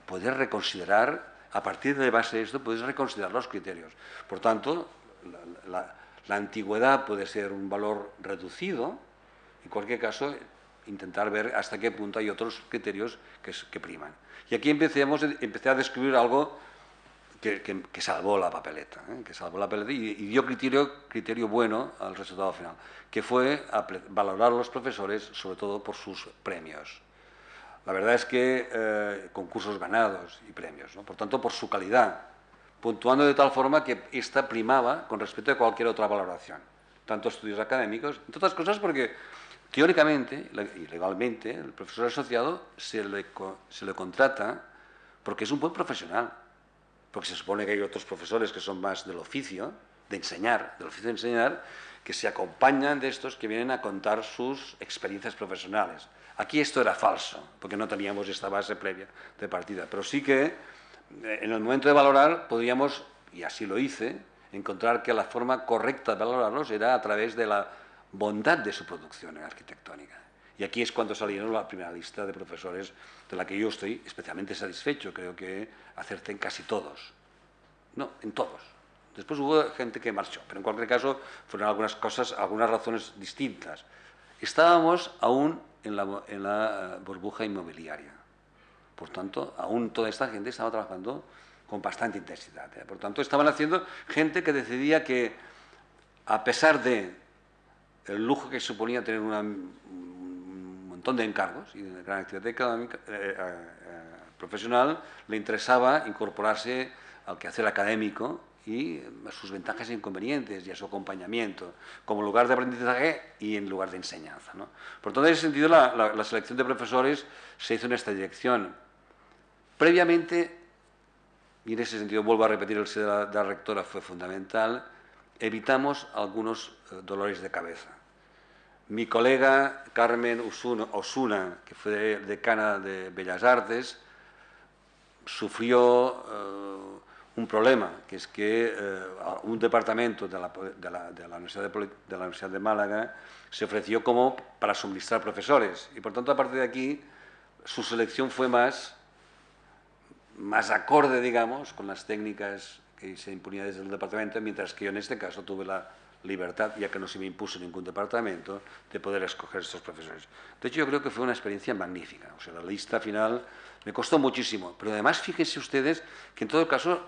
puedes reconsiderar, a partir de base de esto, puedes reconsiderar los criterios. Por tanto, la antigüedad puede ser un valor reducido, en cualquier caso, intentar ver hasta qué punto hay otros criterios que priman. Y aquí empecé a descubrir algo que salvó la papeleta, y dio criterio bueno al resultado final, que fue valorar a los profesores sobre todo por sus premios. La verdad es que concursos ganados y premios, ¿no? Por tanto, por su calidad, puntuando de tal forma que esta primaba con respecto a cualquier otra valoración, tanto estudios académicos, entre otras cosas porque teóricamente y legalmente el profesor asociado se le contrata porque es un buen profesional, porque se supone que hay otros profesores que son más del oficio de enseñar, que se acompañan de estos que vienen a contar sus experiencias profesionales. Aquí esto era falso, porque no teníamos esta base previa de partida, pero sí que En el momento de valorar podríamos, y así lo hice, encontrar que la forma correcta de valorarlos era a través de la bondad de su producción arquitectónica. Y aquí es cuando salieron la primera lista de profesores de la que yo estoy especialmente satisfecho. Creo que acerté en casi todos. No, en todos. Después hubo gente que marchó, pero en cualquier caso fueron algunas cosas, algunas razones distintas. Estábamos aún en la burbuja inmobiliaria. Por tanto, aún toda esta gente estaba trabajando con bastante intensidad. Por tanto, estaban haciendo gente que decidía que, a pesar de el lujo que suponía tener un montón de encargos y de gran actividad económica, profesional, le interesaba incorporarse al quehacer académico y a sus ventajas e inconvenientes y a su acompañamiento como lugar de aprendizaje y en lugar de enseñanza, ¿no? Por todo ese sentido, la selección de profesores se hizo en esta dirección. Previamente, y en ese sentido vuelvo a repetir, el ser de la rectora fue fundamental, evitamos algunos dolores de cabeza. Mi colega Carmen Osuna, que fue decana de Bellas Artes, sufrió un problema, que es que un departamento de la Universidad de Málaga se ofreció como para suministrar profesores y por tanto a partir de aquí su selección fue más acorde, digamos, con las técnicas que se imponían desde el departamento, mientras que yo en este caso tuve la libertad, ya que no se me impuso ningún departamento, de poder escoger estos profesores. De hecho, yo creo que fue una experiencia magnífica. O sea, la lista final me costó muchísimo, pero además fíjense ustedes que en todo caso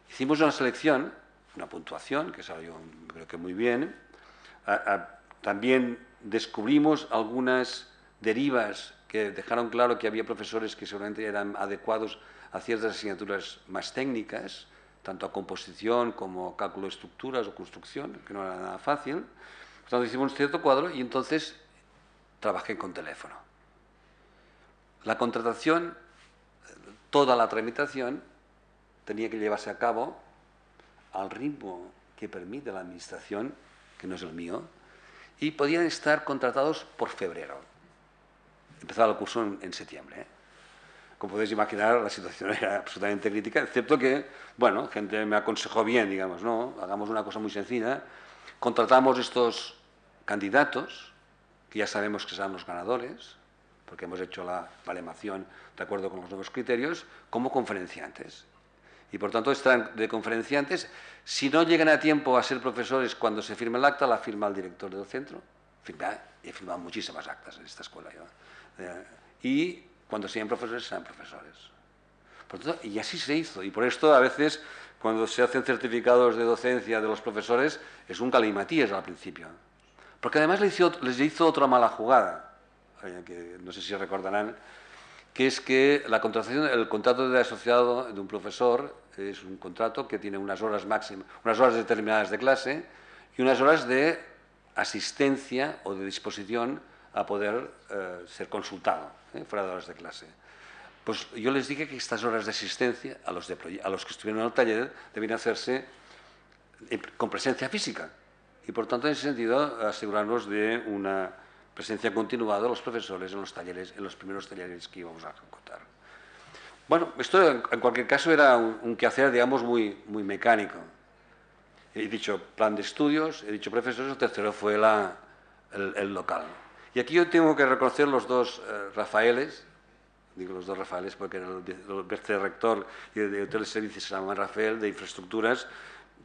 hicimos una selección, una puntuación, que salió creo que muy bien. También descubrimos algunas derivas que dejaron claro que había profesores que seguramente eran adecuados a ciertas asignaturas más técnicas, tanto a composición como cálculo de estructuras o construcción, que no era nada fácil. Por tanto, hicimos un cierto cuadro y entonces trabajé con teléfono. La contratación, toda la tramitación, tenía que llevarse a cabo al ritmo que permite la administración, que no es el mío, y podían estar contratados por febrero. Empezaba el curso en septiembre, ¿eh? Como podéis imaginar, la situación era absolutamente crítica, excepto que, bueno, gente me aconsejó bien, digamos, no, hagamos una cosa muy sencilla, contratamos estos candidatos, que ya sabemos que serán los ganadores, porque hemos hecho la baremación de acuerdo con los nuevos criterios, como conferenciantes. Y por tanto, están de conferenciantes. Si no llegan a tiempo a ser profesores cuando se firme el acta, la firma el director del centro. He firmado muchísimas actas en esta escuela yo. Y cuando sean profesores, serán profesores. Por tanto, y así se hizo. Y por esto, a veces, cuando se hacen certificados de docencia de los profesores, es un galimatías al principio. Porque además les hizo otra mala jugada, que no sé si recordarán, que es que la contratación, el contrato de asociado de un profesor es un contrato que tiene unas horas máximas, unas horas determinadas de clase y unas horas de asistencia o de disposición a poder ser consultado, fuera de horas de clase. Pues yo les dije que estas horas de asistencia a los que estuvieron en el taller debían hacerse con presencia física y por tanto en ese sentido asegurarnos de una presencia continuada de los profesores en los talleres, en los primeros talleres que íbamos a ejecutar. Bueno, esto en cualquier caso era un quehacer, digamos, muy mecánico. He dicho plan de estudios, he dicho profesores, el tercero fue el local. Y aquí yo tengo que reconocer los dos Rafaeles, digo los dos Rafaeles porque el vicerrector y el director de servicios se llama Rafael, de infraestructuras,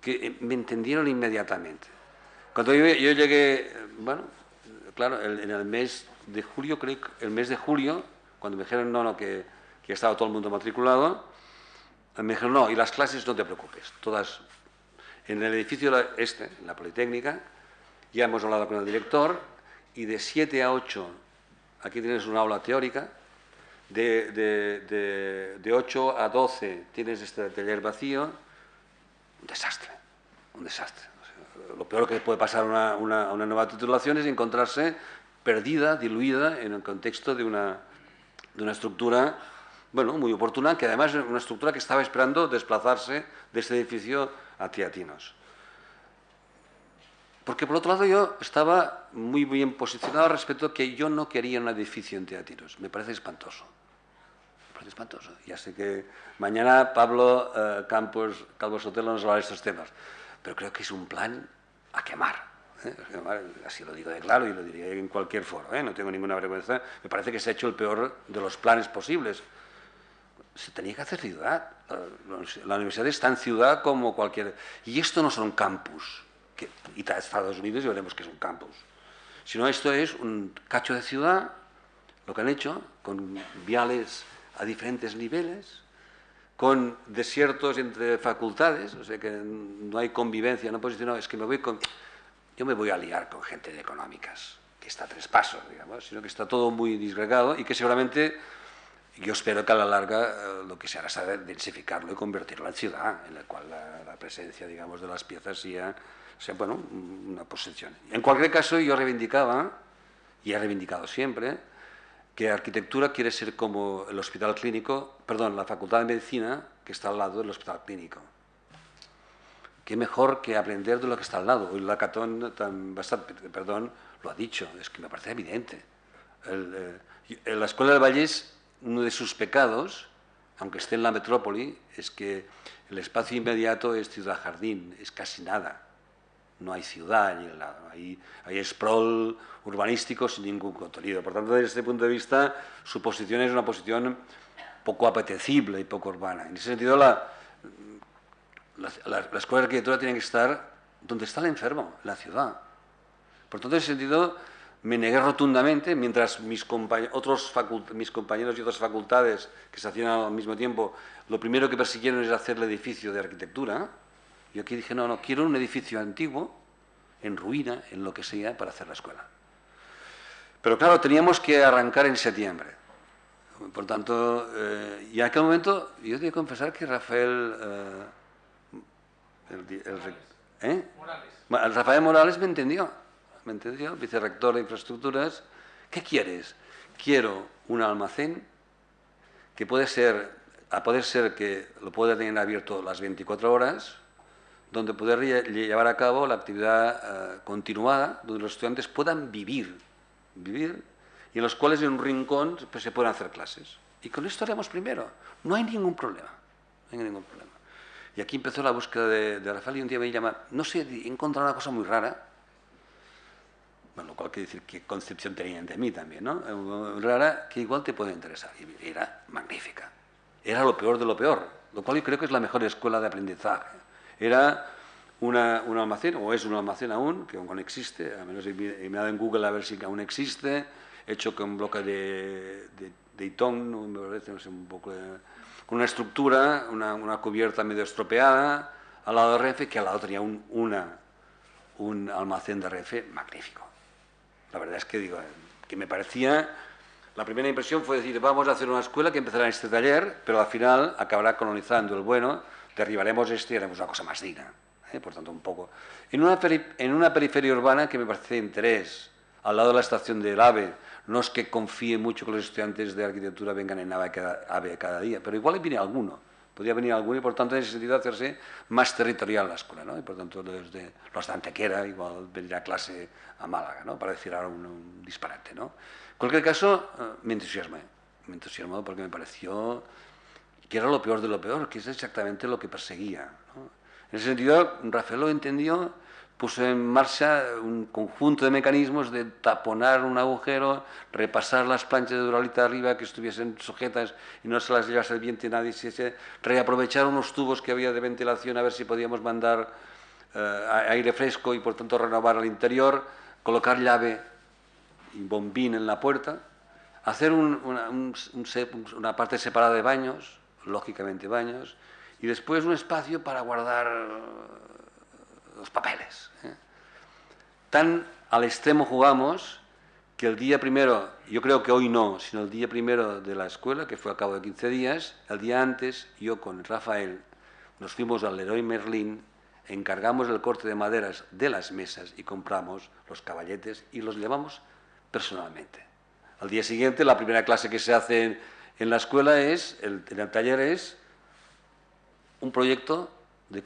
que me entendieron inmediatamente. Cuando yo llegué, bueno, claro, en el mes de julio, creo que el mes de julio, cuando me dijeron que estaba todo el mundo matriculado, me dijeron, no, y las clases no te preocupes, todas en el edificio en la Politécnica, ya hemos hablado con el director, y de 7 a 8, aquí tienes una aula teórica, de 8 a 12 tienes este taller vacío, un desastre, un desastre. Lo peor que puede pasar a una nueva titulación es encontrarse perdida, diluida en el contexto de una estructura, bueno, muy oportuna, que además es una estructura que estaba esperando desplazarse de este edificio a Teatinos. Porque por otro lado yo estaba muy bien posicionado respecto a que yo no quería un edificio en Teatinos, me parece espantoso. parece espantoso. Ya sé que mañana Pablo Calvo Sotelo nos hablará de estos temas, pero creo que es un plan a quemar. Así lo digo de claro y lo diría en cualquier foro, no tengo ninguna vergüenza. Me parece que se ha hecho el peor de los planes posibles. Se tenía que hacer ciudad. La universidad es tan ciudad como cualquier... Y esto no son campus, y Estados Unidos y veremos que es un campus, sino esto es un cacho de ciudad, lo que han hecho, con viales a diferentes niveles, con desiertos entre facultades, o sea que no hay convivencia, no puedes decir, no, es que yo me voy a liar con gente de económicas, que está a 3 pasos, digamos, sino que está todo muy disgregado y que seguramente, yo espero que a la larga lo que se hará será densificarlo y convertirlo en ciudad, en la cual la presencia, digamos, de las piezas sea bueno, una posesión. En cualquier caso, yo reivindicaba, y he reivindicado siempre, que arquitectura quiere ser como el hospital clínico, perdón, la Facultad de Medicina que está al lado del hospital clínico. Qué mejor que aprender de lo que está al lado. El Lacatón, perdón, lo ha dicho, es que me parece evidente. La Escuela del Vallés, uno de sus pecados, aunque esté en la metrópoli, es que el espacio inmediato es ciudad-jardín, es casi nada. No hay ciudad allí al lado, hay sprawl urbanístico sin ningún contenido. Por tanto, desde este punto de vista, su posición es una posición poco apetecible y poco urbana. En ese sentido, la escuela de arquitectura tiene que estar donde está el enfermo, en la ciudad. Por tanto, en ese sentido, me negué rotundamente, mientras mis compañeros y otras facultades que se hacían al mismo tiempo, lo primero que persiguieron es hacer el edificio de arquitectura. Yo aquí dije, no, quiero un edificio antiguo, en ruina, en lo que sea, para hacer la escuela. Pero claro, teníamos que arrancar en septiembre. Por tanto, y en aquel momento, yo tengo que confesar que Rafael... Rafael Morales me entendió, vicerrector de infraestructuras. ¿Qué quieres? Quiero un almacén que a poder ser que lo pueda tener abierto las 24 horas, donde poder llevar a cabo la actividad continuada, donde los estudiantes puedan vivir, y en los cuales en un rincón pues, se puedan hacer clases. Y con esto haremos primero. No hay ningún problema. Y aquí empezó la búsqueda de Rafael y un día me llama, no sé, he encontrado una cosa muy rara, bueno, lo cual quiere decir qué concepción tenían de mí también, ¿no? Muy rara, que igual te puede interesar. Y era magnífica. Era lo peor de lo peor, lo cual yo creo que es la mejor escuela de aprendizaje. Era un almacén, o es un almacén aún, que aún no existe, a menos he mirado en Google a ver si aún existe, hecho con bloque de Itón, me parece, no sé, un poco con una estructura, una cubierta medio estropeada, al lado de Renfe, que al lado tenía un almacén de Renfe magnífico. La verdad es que digo, que me parecía... La primera impresión fue decir, vamos a hacer una escuela que empezará en este taller, pero al final acabará colonizando el bueno, derribaremos este y haremos una cosa más digna. Por tanto, un poco... En una periferia urbana que me parece de interés, al lado de la estación del AVE, no es que confíe mucho que los estudiantes de arquitectura vengan en AVE cada día, pero igual viene alguno, podría venir alguno y por tanto en ese sentido hacerse más territorial la escuela, ¿no? Y por tanto los de Antequera igual venir a clase a Málaga, ¿no? Para decir ahora un disparate, ¿no? En cualquier caso, me entusiasmó porque me pareció que era lo peor de lo peor, que es exactamente lo que perseguía, ¿no? En ese sentido, Rafael lo entendió, puso en marcha un conjunto de mecanismos de taponar un agujero, repasar las planchas de duralita arriba que estuviesen sujetas y no se las llevase el viento y nadie reaprovechar unos tubos que había de ventilación a ver si podíamos mandar aire fresco y por tanto renovar el interior, colocar llave y bombín en la puerta, hacer una parte separada de baños, lógicamente baños, y después un espacio para guardar los papeles. Tan al extremo jugamos que el día primero, yo creo que hoy no, sino el día primero de la escuela, que fue a cabo de 15 días, el día antes, yo con Rafael nos fuimos al Leroy Merlin, encargamos el corte de maderas de las mesas y compramos los caballetes y los llevamos personalmente. Al día siguiente, la primera clase que se hace en la escuela en el taller es un proyecto de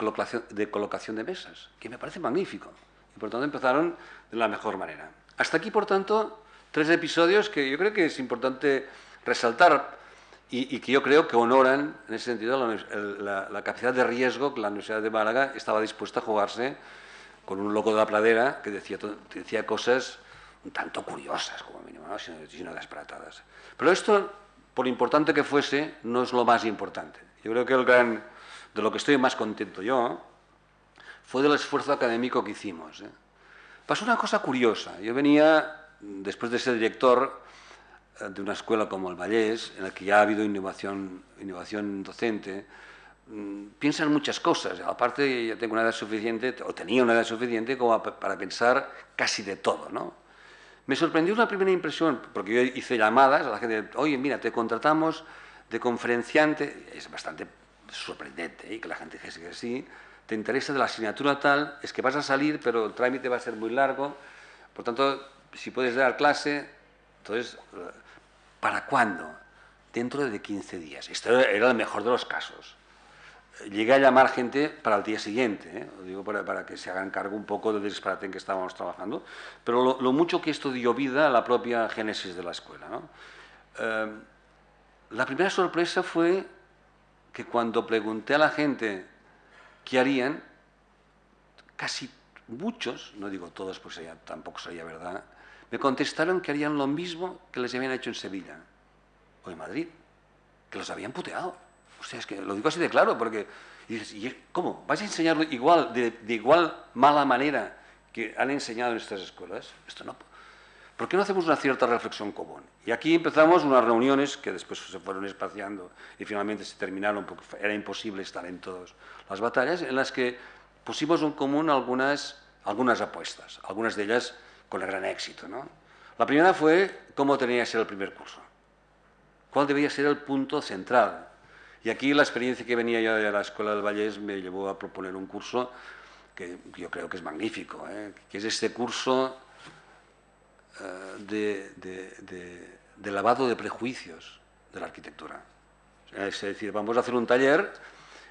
colocación de mesas, que me parece magnífico. Y por tanto empezaron de la mejor manera. Hasta aquí, por tanto, 3 episodios que yo creo que es importante resaltar. y que yo creo que honoran, en ese sentido, la capacidad de riesgo que la Universidad de Málaga estaba dispuesta a jugarse con un loco de la pradera que decía cosas un tanto curiosas, como mínimo, ¿no? sino disparatadas. Pero esto, por importante que fuese, no es lo más importante. Yo creo que de lo que estoy más contento yo fue del esfuerzo académico que hicimos. Pasó una cosa curiosa. Yo venía, después de ser director de una escuela como el Vallés, en la que ya ha habido innovación docente, piensa en muchas cosas. Aparte, ya tengo una edad suficiente, o tenía una edad suficiente, como para pensar casi de todo, ¿no? Me sorprendió una primera impresión, porque yo hice llamadas a la gente, oye, mira, te contratamos de conferenciante, es bastante sorprendente, que la gente dijese que sí, te interesa de la asignatura tal, es que vas a salir, pero el trámite va a ser muy largo, por tanto, si puedes dar clase, entonces, ¿para cuándo? Dentro de 15 días. Esto era el mejor de los casos. Llegué a llamar gente para el día siguiente, lo digo para que se hagan cargo un poco del disparate en que estábamos trabajando, pero lo mucho que esto dio vida a la propia génesis de la escuela, ¿no? La primera sorpresa fue que cuando pregunté a la gente qué harían, casi muchos, no digo todos porque tampoco sería verdad, me contestaron que harían lo mismo que les habían hecho en Sevilla o en Madrid, que los habían puteado. O sea, es que lo digo así de claro, porque y dices, ¿y cómo? ¿Vais a enseñarlo igual, de igual mala manera que han enseñado en estas escuelas? Esto no. ¿Por qué no hacemos una cierta reflexión común? Y aquí empezamos unas reuniones que después se fueron espaciando y finalmente se terminaron porque era imposible estar en todas las batallas, en las que pusimos en común algunas apuestas, algunas de ellas con gran éxito, ¿no? La primera fue cómo tenía que ser el primer curso. ¿Cuál debía ser el punto central? Y aquí la experiencia que venía yo de la Escuela del Vallés me llevó a proponer un curso que yo creo que es magnífico, que es este curso de lavado de prejuicios de la arquitectura. Es decir, vamos a hacer un taller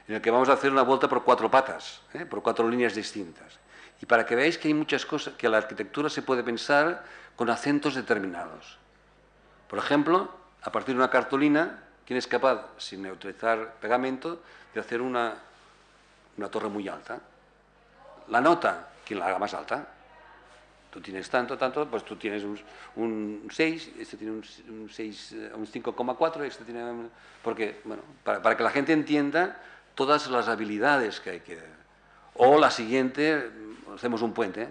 en el que vamos a hacer una vuelta por 4 patas, por 4 líneas distintas. Y para que veáis que hay muchas cosas, que la arquitectura se puede pensar con acentos determinados. Por ejemplo, a partir de una cartulina, ¿quién es capaz, sin neutralizar pegamento, de hacer una torre muy alta? La nota, ¿quién la haga más alta? Tú tienes tanto, pues tú tienes un 6, este tiene un 6, un 5,4, este tiene... Porque, bueno, para que la gente entienda todas las habilidades que hay que... O la siguiente, hacemos un puente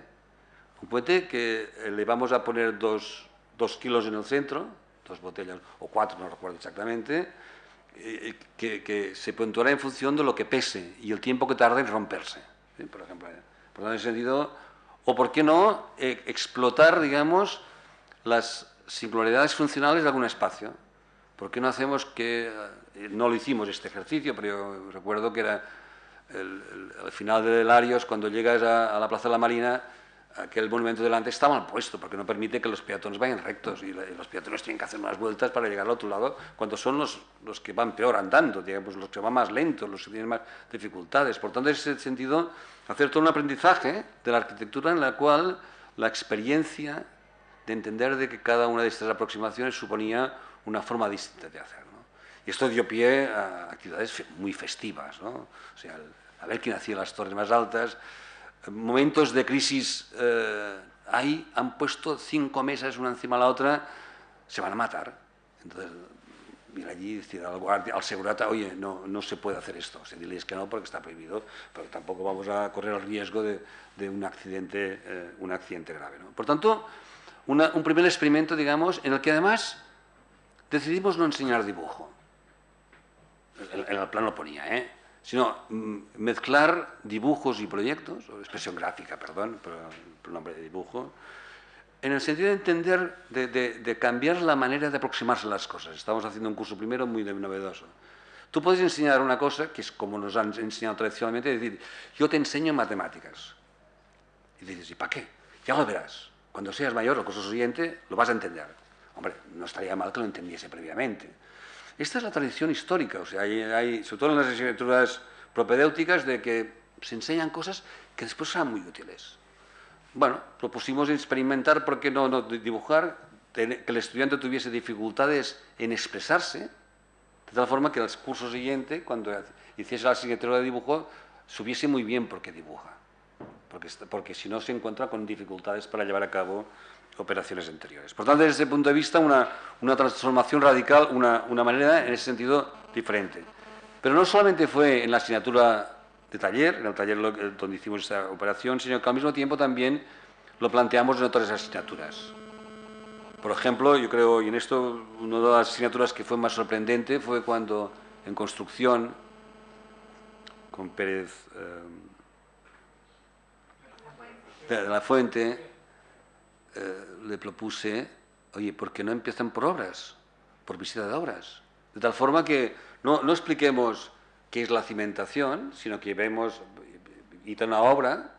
que le vamos a poner 2 kilos en el centro, 2 botellas, o 4, no recuerdo exactamente, que se puntuará en función de lo que pese y el tiempo que tarde en romperse, ¿sí? Por ejemplo, en ese sentido, o por qué no explotar, digamos, las singularidades funcionales de algún espacio. ¿Por qué no hacemos que, no lo hicimos este ejercicio, pero yo recuerdo que era al final de Larios, cuando llegas a la Plaza de la Marina, aquel monumento delante está mal puesto, porque no permite que los peatones vayan rectos, y los peatones tienen que hacer unas vueltas para llegar al otro lado, cuando son los que van peor andando, digamos, los que van más lentos, los que tienen más dificultades. Por tanto, en ese sentido, hacer todo un aprendizaje de la arquitectura en la cual la experiencia de entender de que cada una de estas aproximaciones suponía una forma distinta de hacer, ¿no? Y esto dio pie a actividades muy festivas, ¿no? O sea, a ver quién hacía las torres más altas. Momentos de crisis, ahí han puesto 5 mesas una encima de la otra, se van a matar. Entonces, ir allí y decir al segurata, oye, no se puede hacer esto. O sea, diles que no porque está prohibido, pero tampoco vamos a correr el riesgo de un accidente grave, ¿no? Por tanto, un primer experimento, digamos, en el que además decidimos no enseñar dibujo. En el plan lo ponía, sino mezclar dibujos y proyectos, o expresión gráfica, perdón, por el nombre de dibujo, en el sentido de entender, de cambiar la manera de aproximarse a las cosas. Estamos haciendo un curso primero muy novedoso. Tú puedes enseñar una cosa, que es como nos han enseñado tradicionalmente, es decir, yo te enseño matemáticas. Y dices, ¿y para qué? Ya lo verás. Cuando seas mayor, el curso siguiente, lo vas a entender. Hombre, no estaría mal que lo entendiese previamente. Esta es la tradición histórica, o sea, hay sobre todo en las asignaturas propedéuticas, de que se enseñan cosas que después serán muy útiles. Bueno, propusimos experimentar, ¿por qué no dibujar? Que el estudiante tuviese dificultades en expresarse, de tal forma que el curso siguiente, cuando hiciese la asignatura de dibujo, supiese muy bien por qué dibuja, porque si no se encuentra con dificultades para llevar a cabo operaciones anteriores. Por tanto, desde ese punto de vista, una transformación radical, una manera en ese sentido diferente. Pero no solamente fue en la asignatura de taller, en el taller donde hicimos esta operación, sino que al mismo tiempo también lo planteamos en otras asignaturas. Por ejemplo, yo creo, y en esto una de las asignaturas que fue más sorprendente fue cuando en construcción, con Pérez de la Fuente, le propuse, oye, ¿por qué no empiezan por obras? Por visita de obras. De tal forma que no expliquemos qué es la cimentación, sino que vemos, una obra,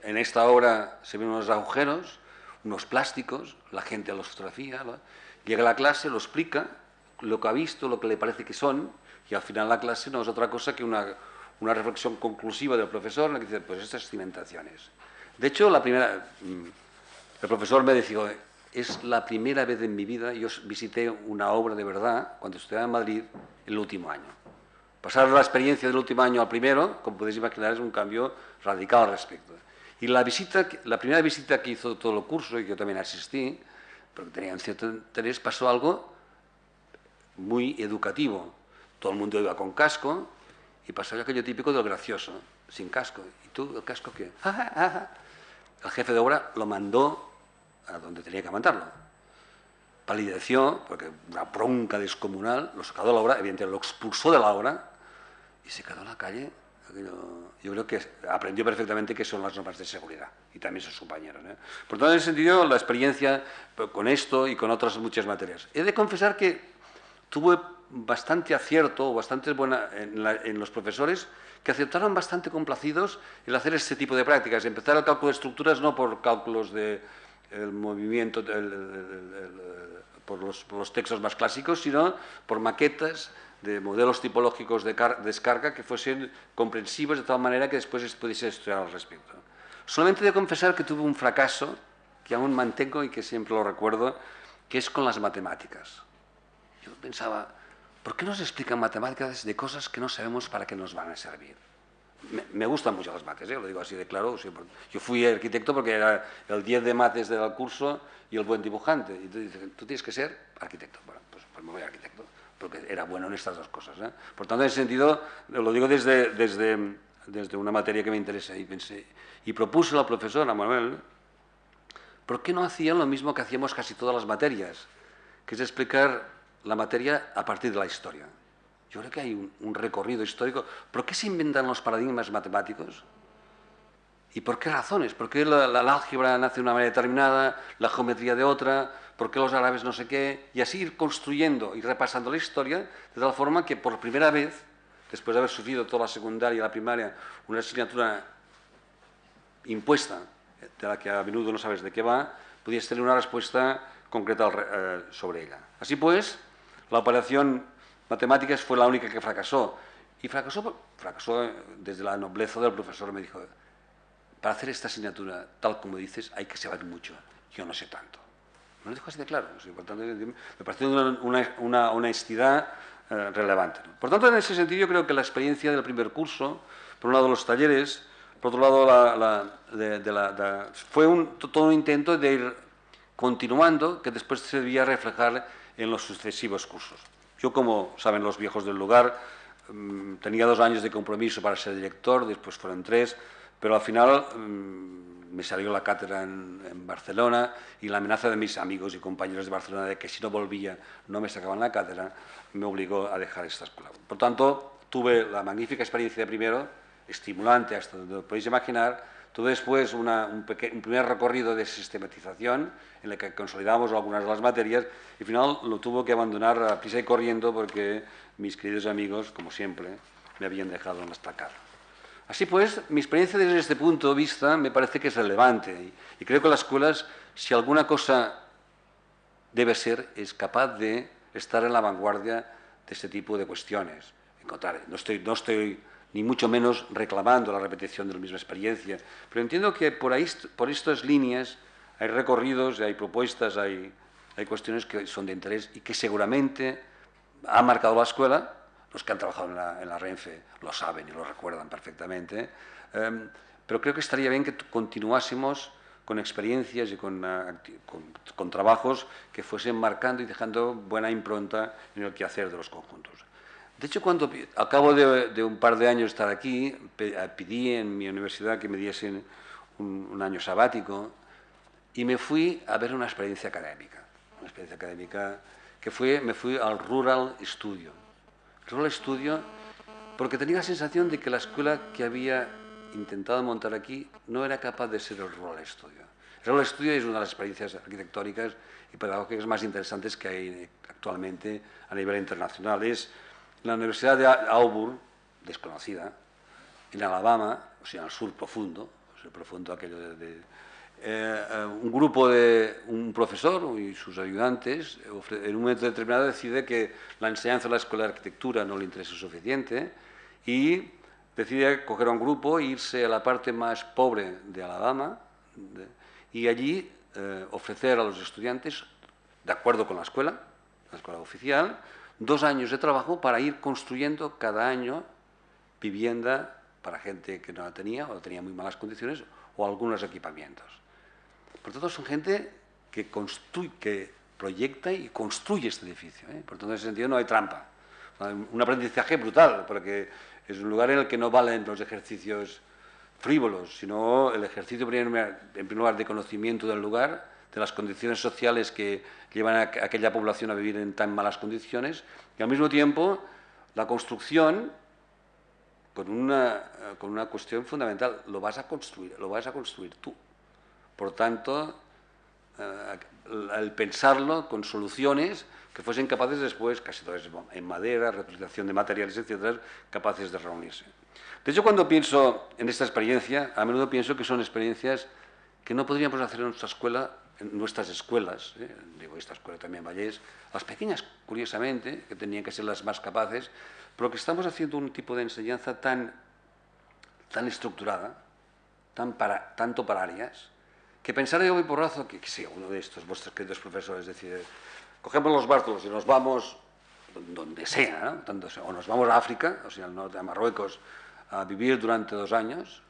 en esta obra se ven unos agujeros, unos plásticos, la gente los fotografía, llega a la clase, lo explica, lo que ha visto, lo que le parece que son, y al final la clase no es otra cosa que una reflexión conclusiva del profesor en la que dice, pues estas cimentaciones. De hecho, el profesor me decía, es la primera vez en mi vida, yo visité una obra de verdad, cuando estudiaba en Madrid, el último año. Pasar la experiencia del último año al primero, como podéis imaginar, es un cambio radical al respecto. Y la primera visita que hizo todo el curso, y que yo también asistí, porque tenía un cierto interés, pasó algo muy educativo. Todo el mundo iba con casco y pasó aquello típico del gracioso, sin casco. ¿Y tú, el casco qué? El jefe de obra lo mandó a donde tenía que mandarlo. Palideció, porque una bronca descomunal, lo sacó de la obra, evidentemente lo expulsó de la obra y se quedó en la calle. Yo creo que aprendió perfectamente qué son las normas de seguridad y también sus compañeros. Por tanto, en ese sentido, la experiencia con esto y con otras muchas materias. He de confesar que tuve bastante acierto, bastante buena en los profesores que aceptaron bastante complacidos el hacer este tipo de prácticas. Empezar el cálculo de estructuras no por cálculos de el movimiento, por los textos más clásicos, sino por maquetas de modelos tipológicos de descarga que fuesen comprensivos de tal manera que después pudiese estudiar al respecto. Solamente de confesar que tuve un fracaso, que aún mantengo y que siempre lo recuerdo, que es con las matemáticas. Yo pensaba, ¿por qué nos explican matemáticas de cosas que no sabemos para qué nos van a servir? Me gustan mucho las mates, lo digo así de claro. Yo fui arquitecto porque era el 10 de mates del curso y el buen dibujante. Y tú dices, tú tienes que ser arquitecto. Bueno, pues me voy a arquitecto, porque era bueno en estas dos cosas. Por tanto, en ese sentido, lo digo desde una materia que me interesa. Y pensé, y propuse al profesor, a Manuel, ¿por qué no hacían lo mismo que hacíamos casi todas las materias? Que es explicar la materia a partir de la historia. Yo creo que hay un recorrido histórico. ¿Por qué se inventan los paradigmas matemáticos? ¿Y por qué razones? ¿Por qué la álgebra nace de una manera determinada, la geometría de otra? ¿Por qué los árabes no sé qué? Y así ir construyendo y repasando la historia de tal forma que por primera vez, después de haber sufrido toda la secundaria y la primaria, una asignatura impuesta, de la que a menudo no sabes de qué va, pudiese tener una respuesta concreta sobre ella. Así pues, la operación matemáticas fue la única que fracasó. Y fracasó desde la nobleza del profesor. Me dijo, para hacer esta asignatura, tal como dices, hay que saber mucho. Yo no sé tanto. Me lo dijo así de claro. Por tanto, me pareció una honestidad relevante. Por tanto, en ese sentido, yo creo que la experiencia del primer curso, por un lado los talleres, por otro lado fue todo un intento de ir continuando, que después se debía reflejar en los sucesivos cursos. Yo, como saben los viejos del lugar, tenía 2 años de compromiso para ser director, después fueron 3, pero al final me salió la cátedra en Barcelona y la amenaza de mis amigos y compañeros de Barcelona de que si no volvía no me sacaban la cátedra, me obligó a dejar esta escuela. Por tanto, tuve la magnífica experiencia de primero, estimulante hasta donde podéis imaginar. Tuve después un primer recorrido de sistematización en el que consolidamos algunas de las materias y al final lo tuve que abandonar a prisa y corriendo porque mis queridos amigos, como siempre, me habían dejado en la estacada. Así pues, mi experiencia desde este punto de vista me parece que es relevante y creo que las escuelas, si alguna cosa debe ser, es capaz de estar en la vanguardia de este tipo de cuestiones. No estoy ni mucho menos reclamando la repetición de la misma experiencia, pero entiendo que por estas líneas hay recorridos, hay propuestas, hay cuestiones que son de interés y que seguramente ha marcado la escuela. Los que han trabajado en la Renfe lo saben y lo recuerdan perfectamente, pero creo que estaría bien que continuásemos con experiencias y con trabajos que fuesen marcando y dejando buena impronta en el quehacer de los conjuntos. De hecho, cuando al cabo de un par de años estar aquí, pedí en mi universidad que me diesen un año sabático y me fui a ver una experiencia académica. Una experiencia académica que me fui al Rural Studio. Rural Studio porque tenía la sensación de que la escuela que había intentado montar aquí no era capaz de ser el Rural Studio. El Rural Studio es una de las experiencias arquitectónicas y pedagógicas más interesantes que hay actualmente a nivel internacional. Es la Universidad de Auburn, desconocida, en Alabama, o sea, en el sur profundo aquello un grupo un profesor y sus ayudantes, en un momento determinado decide que la enseñanza de la escuela de arquitectura no le interesa suficiente y decide coger a un grupo e irse a la parte más pobre de Alabama y allí ofrecer a los estudiantes, de acuerdo con la escuela oficial, 2 años de trabajo para ir construyendo cada año vivienda para gente que no la tenía o tenía muy malas condiciones o algunos equipamientos. Por tanto, son gente que proyecta y construye este edificio. Por tanto, en ese sentido no hay trampa. Un aprendizaje brutal, porque es un lugar en el que no valen los ejercicios frívolos, sino el ejercicio, en primer lugar, de conocimiento del lugar, de las condiciones sociales que llevan a aquella población a vivir en tan malas condiciones, y al mismo tiempo la construcción con una cuestión fundamental: lo vas a construir tú. Por tanto, el pensarlo con soluciones que fuesen capaces después, casi todas en madera, reutilización de materiales, etcétera, capaces de reunirse. De hecho, cuando pienso en esta experiencia, a menudo pienso que son experiencias que no podríamos hacer en nuestra escuela, en nuestras escuelas, digo, esta escuela también Vallés, las pequeñas, curiosamente, que tenían que ser las más capaces, pero que estamos haciendo un tipo de enseñanza tan estructurada, tanto para áreas, que pensar de hoy porrazo que si uno de estos vuestros queridos profesores decide, cogemos los bártulos y nos vamos donde sea, ¿no? O nos vamos a África, o sea, al norte de Marruecos, a vivir durante 2 años,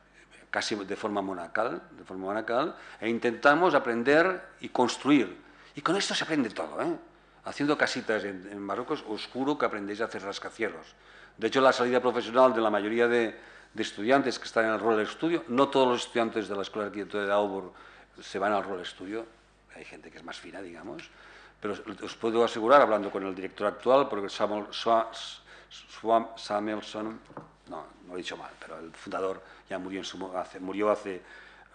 casi de forma monacal, e intentamos aprender y construir. Y con esto se aprende todo, Haciendo casitas en Marruecos, os juro que aprendéis a hacer rascacielos. De hecho, la salida profesional de la mayoría de estudiantes que están en el Rural Studio, no todos los estudiantes de la Escuela de Arquitectura de Auburn se van al Rural Studio, hay gente que es más fina, digamos, pero os puedo asegurar, hablando con el director actual, porque Samuelson, no lo he dicho mal, pero el fundador ya murió hace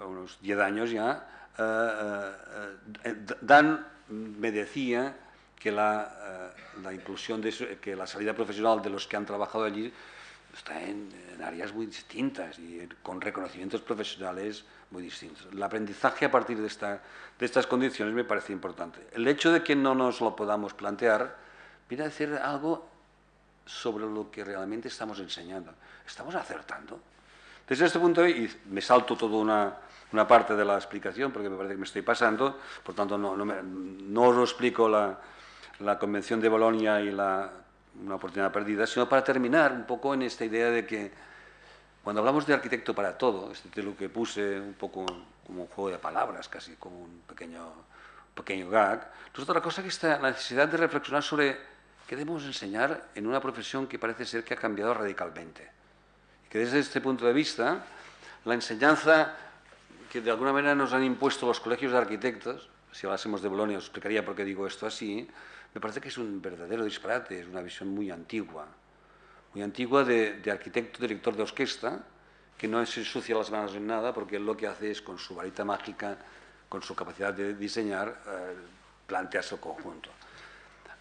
unos 10 años ya, Dan me decía que la inclusión que la salida profesional de los que han trabajado allí está en áreas muy distintas y con reconocimientos profesionales muy distintos. El aprendizaje a partir de estas condiciones me parece importante. El hecho de que no nos lo podamos plantear viene a decir algo sobre lo que realmente estamos enseñando. ¿Estamos acertando? Desde este punto, y me salto toda una parte de la explicación porque me parece que me estoy pasando, por tanto no os lo explico la Convención de Bolonia y una oportunidad perdida, sino para terminar un poco en esta idea de que cuando hablamos de arquitecto para todo, este título que puse un poco como un juego de palabras, casi como un pequeño gag, no es otra cosa que esta necesidad de reflexionar sobre qué debemos enseñar en una profesión que parece ser que ha cambiado radicalmente. Y que desde este punto de vista, la enseñanza que de alguna manera nos han impuesto los colegios de arquitectos, si hablásemos de Bolonia os explicaría por qué digo esto así, me parece que es un verdadero disparate, es una visión muy antigua de arquitecto, director de orquesta, que no se ensucia las manos en nada porque él lo que hace es, con su varita mágica, con su capacidad de diseñar, plantearse el conjunto.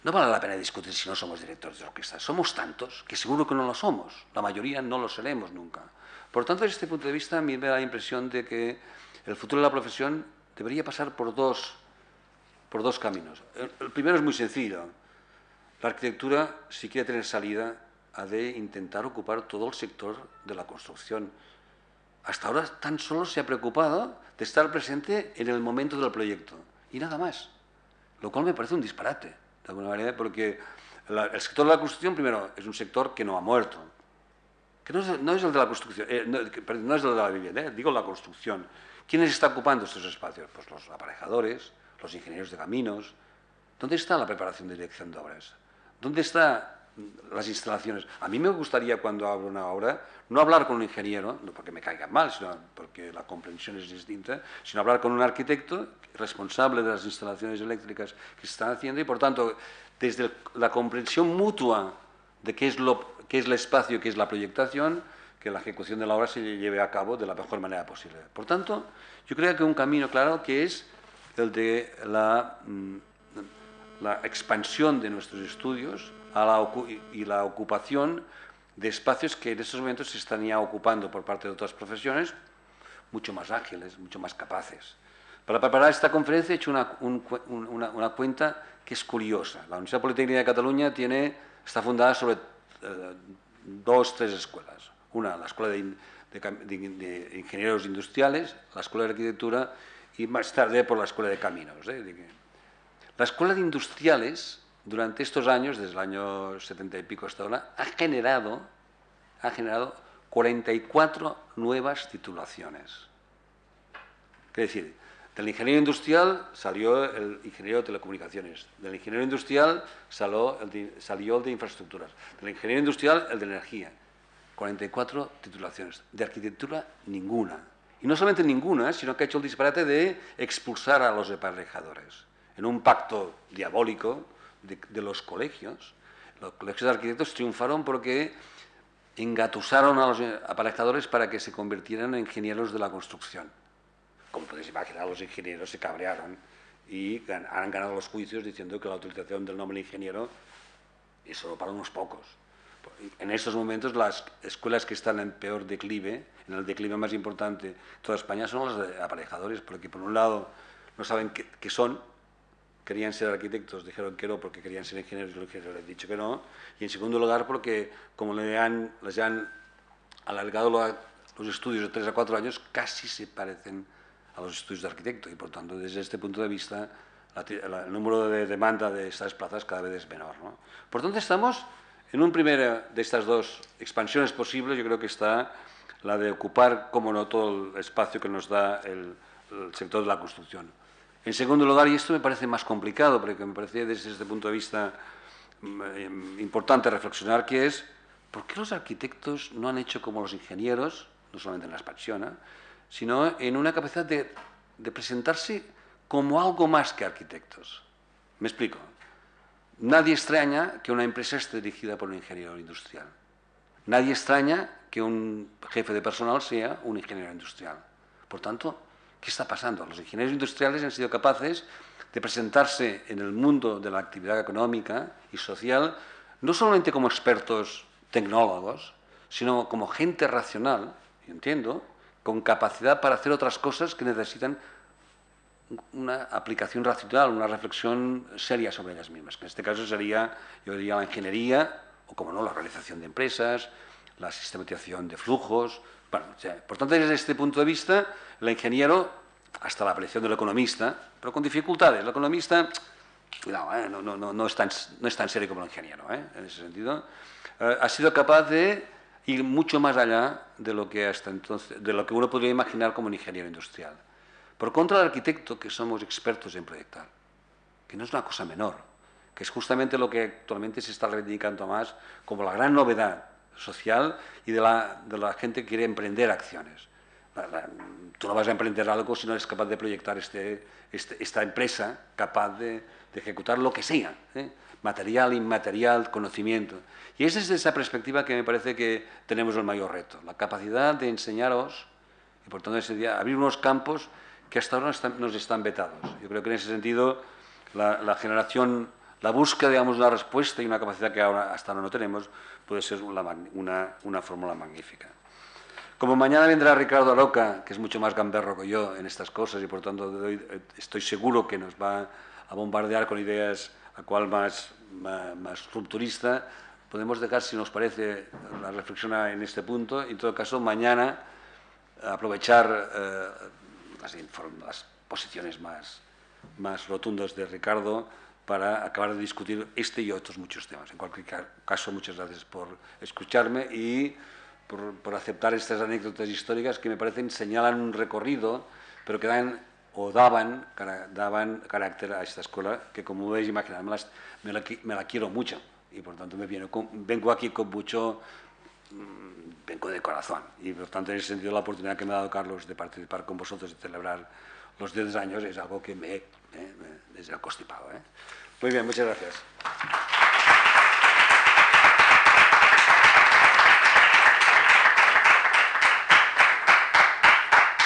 No vale la pena discutir si no somos directores de orquesta. Somos tantos que seguro que no lo somos. La mayoría no lo seremos nunca. Por tanto, desde este punto de vista, a mí me da la impresión de que el futuro de la profesión debería pasar por dos caminos. El primero es muy sencillo. La arquitectura, si quiere tener salida, ha de intentar ocupar todo el sector de la construcción. Hasta ahora tan solo se ha preocupado de estar presente en el momento del proyecto y nada más, lo cual me parece un disparate, de alguna manera, porque El sector de la construcción, primero, es un sector que no ha muerto, que no es el de la construcción, no es el de la vivienda, digo la construcción. ¿Quiénes están ocupando estos espacios? Pues los aparejadores, los ingenieros de caminos. ¿Dónde está la preparación de dirección de obras? ¿Dónde están las instalaciones? A mí me gustaría, cuando abro una obra, no hablar con un ingeniero, no porque me caigan mal, sino porque la comprensión es distinta, sino hablar con un arquitecto responsable de las instalaciones eléctricas que se están haciendo y, por tanto, desde la comprensión mutua de qué es el espacio, qué es la proyectación, que la ejecución de la obra se lleve a cabo de la mejor manera posible. Por tanto, yo creo que un camino claro que es el de la expansión de nuestros estudios y la ocupación de espacios que en estos momentos se están ya ocupando por parte de otras profesiones, mucho más ágiles, mucho más capaces. Para preparar esta conferencia he hecho una cuenta que es curiosa. La Universidad Politécnica de Cataluña está fundada sobre 3 escuelas. Una, la Escuela de Ingenieros Industriales, la Escuela de Arquitectura y más tarde por la Escuela de Caminos. La Escuela de Industriales, durante estos años, desde el año 70 y pico hasta ahora, ha generado 44 nuevas titulaciones. Es decir, del ingeniero industrial salió el ingeniero de telecomunicaciones, del ingeniero industrial salió el de infraestructuras, del ingeniero industrial el de energía. 44 titulaciones. De arquitectura, ninguna. Y no solamente ninguna, sino que ha hecho el disparate de expulsar a los aparejadores. En un pacto diabólico de los colegios de arquitectos triunfaron porque engatusaron a los aparejadores para que se convirtieran en ingenieros de la construcción. Como podéis imaginar, los ingenieros se cabrearon y han ganado los juicios diciendo que la utilización del nombre ingeniero es solo para unos pocos. En estos momentos, las escuelas que están en peor declive, en el declive más importante de toda España, son las de aparejadores, porque por un lado no saben qué son, querían ser arquitectos, dijeron que no porque querían ser ingenieros y los ingenieros les han dicho que no, y en segundo lugar porque como les han alargado los estudios de 3 a 4 años, casi se parecen a los estudios de arquitecto y por tanto desde este punto de vista el número de demanda de estas plazas cada vez es menor, ¿no? Por tanto estamos en un primero de estas dos expansiones posibles. Yo creo que está la de ocupar, como no, todo el espacio que nos da el sector de la construcción. En segundo lugar, y esto me parece más complicado, porque me parece desde este punto de vista importante reflexionar, que es ¿por qué los arquitectos no han hecho como los ingenieros, no solamente en la expansión, sino en una capacidad de presentarse como algo más que arquitectos? Me explico. Nadie extraña que una empresa esté dirigida por un ingeniero industrial. Nadie extraña que un jefe de personal sea un ingeniero industrial. Por tanto, ¿qué está pasando? Los ingenieros industriales han sido capaces de presentarse en el mundo de la actividad económica y social no solamente como expertos tecnólogos, sino como gente racional, yo entiendo, con capacidad para hacer otras cosas que necesitan una aplicación racional, una reflexión seria sobre ellas mismas, que en este caso sería, yo diría, la ingeniería, o como no, la realización de empresas, la sistematización de flujos. Bueno, o sea, por tanto, desde este punto de vista, el ingeniero, hasta la aparición del economista, pero con dificultades. El economista, cuidado, no es tan serio como el ingeniero, en ese sentido, ha sido capaz de ir mucho más allá de lo que hasta entonces, de lo que uno podría imaginar como un ingeniero industrial. Por contra, el arquitecto, que somos expertos en proyectar, que no es una cosa menor, que es justamente lo que actualmente se está reivindicando más como la gran novedad social y de la gente que quiere emprender acciones. Tú no vas a emprender algo si no eres capaz de proyectar esta empresa capaz de ejecutar lo que sea, material, inmaterial, conocimiento. Y es desde esa perspectiva que me parece que tenemos el mayor reto, la capacidad de enseñaros y por tanto abrir unos campos que hasta ahora nos están vetados. Yo creo que en ese sentido la generación, la búsqueda, digamos, de una respuesta y una capacidad que hasta ahora no tenemos puede ser una fórmula magnífica. Como mañana vendrá Ricardo Aroca, que es mucho más gamberro que yo en estas cosas y por tanto estoy seguro que nos va a bombardear con ideas a cual más rupturista, podemos dejar, si nos parece, la reflexión en este punto y en todo caso mañana aprovechar las posiciones más rotundas de Ricardo para acabar de discutir este y otros muchos temas. En cualquier caso, muchas gracias por escucharme y por aceptar estas anécdotas históricas que me parecen señalan un recorrido, pero que daban carácter a esta escuela que, como podéis imaginar, me la quiero mucho y por tanto vengo aquí con mucho, vengo de corazón y por tanto en ese sentido la oportunidad que me ha dado Carlos de participar con vosotros y celebrar los 10 años es algo que me desde el constipado. Muy bien, muchas gracias.